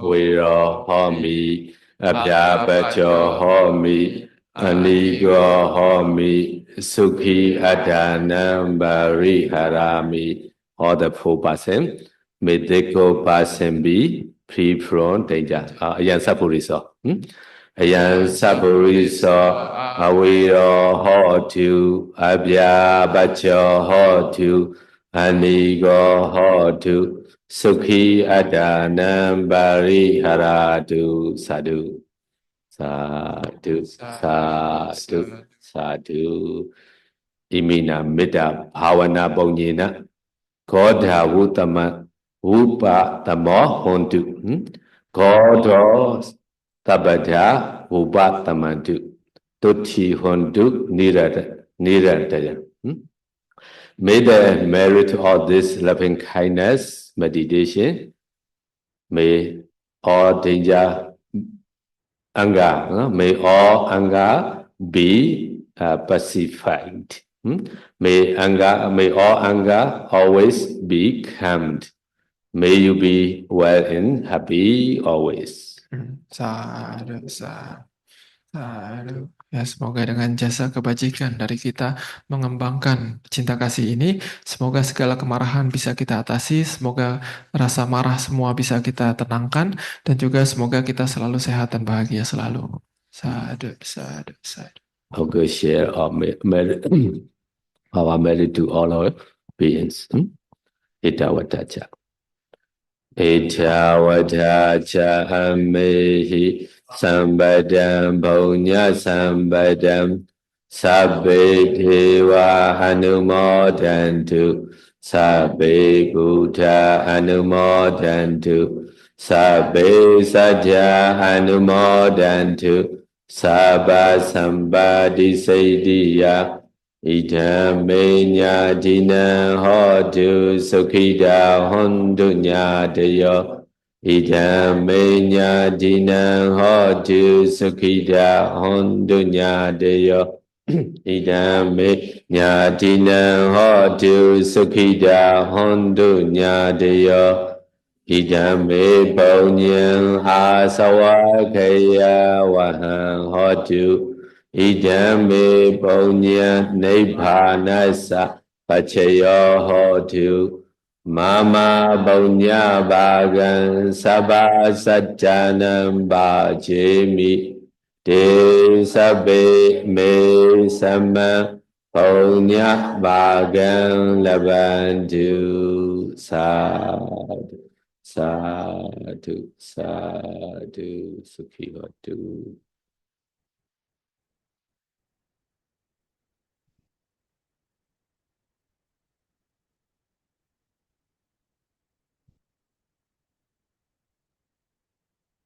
Viro Homi Abhyapacho Homi Anigo Homi Sukhi Adanam Bariharami. All the 4%. May they go person be free from danger. Ayan Sapuriso. Ayan Sapuriso Aviro Hotu Abhyapacho Hotu Anigo Hotu Sukhi Adanam Bariharatu. Sadhu. Sadhu. Sadhu. Sadhu. Imina Metta Bhavana Bonyena Godha Vutama Upa Tamo Hontu. Godo Tabadha Upa Tamantu. Tuti Hontu Niradaya. May the merit of this loving kindness meditation, may all danger, anger, may all anger be pacified. May all anger always be calmed. May you be well and happy always. Sadhu, sadhu, sadhu. Ya, semoga dengan jasa kebajikan dari kita mengembangkan cinta kasih ini, semoga segala kemarahan bisa kita atasi, semoga rasa marah semua bisa kita tenangkan, dan juga semoga kita selalu sehat dan bahagia selalu. Sadhu, sadhu, sadhu. Okay, share our merit to all our beings. Itawatacha. Itawatacha amehi sambadam bhunya sambadam sabbe deva hanumodantu sabbe buddha hanumodantu sabbe sajja hanumodantu sabba sambadi saidiya idam menya dina hodu sukhida hondu nyadayo idam menya dina hodu sukhida hondu nyadayo idam menya dina hodu sukhida hondu nyadayo idam me bonyang asawakaya wahang hodu idam me bonya nibbhanasa pachayo hotu mama bonya bagan sabha sajjanam bhajemi te sabbe me sama bonya bagan labantu. Sadhu, sadhu, sadhu, sukhi hotu.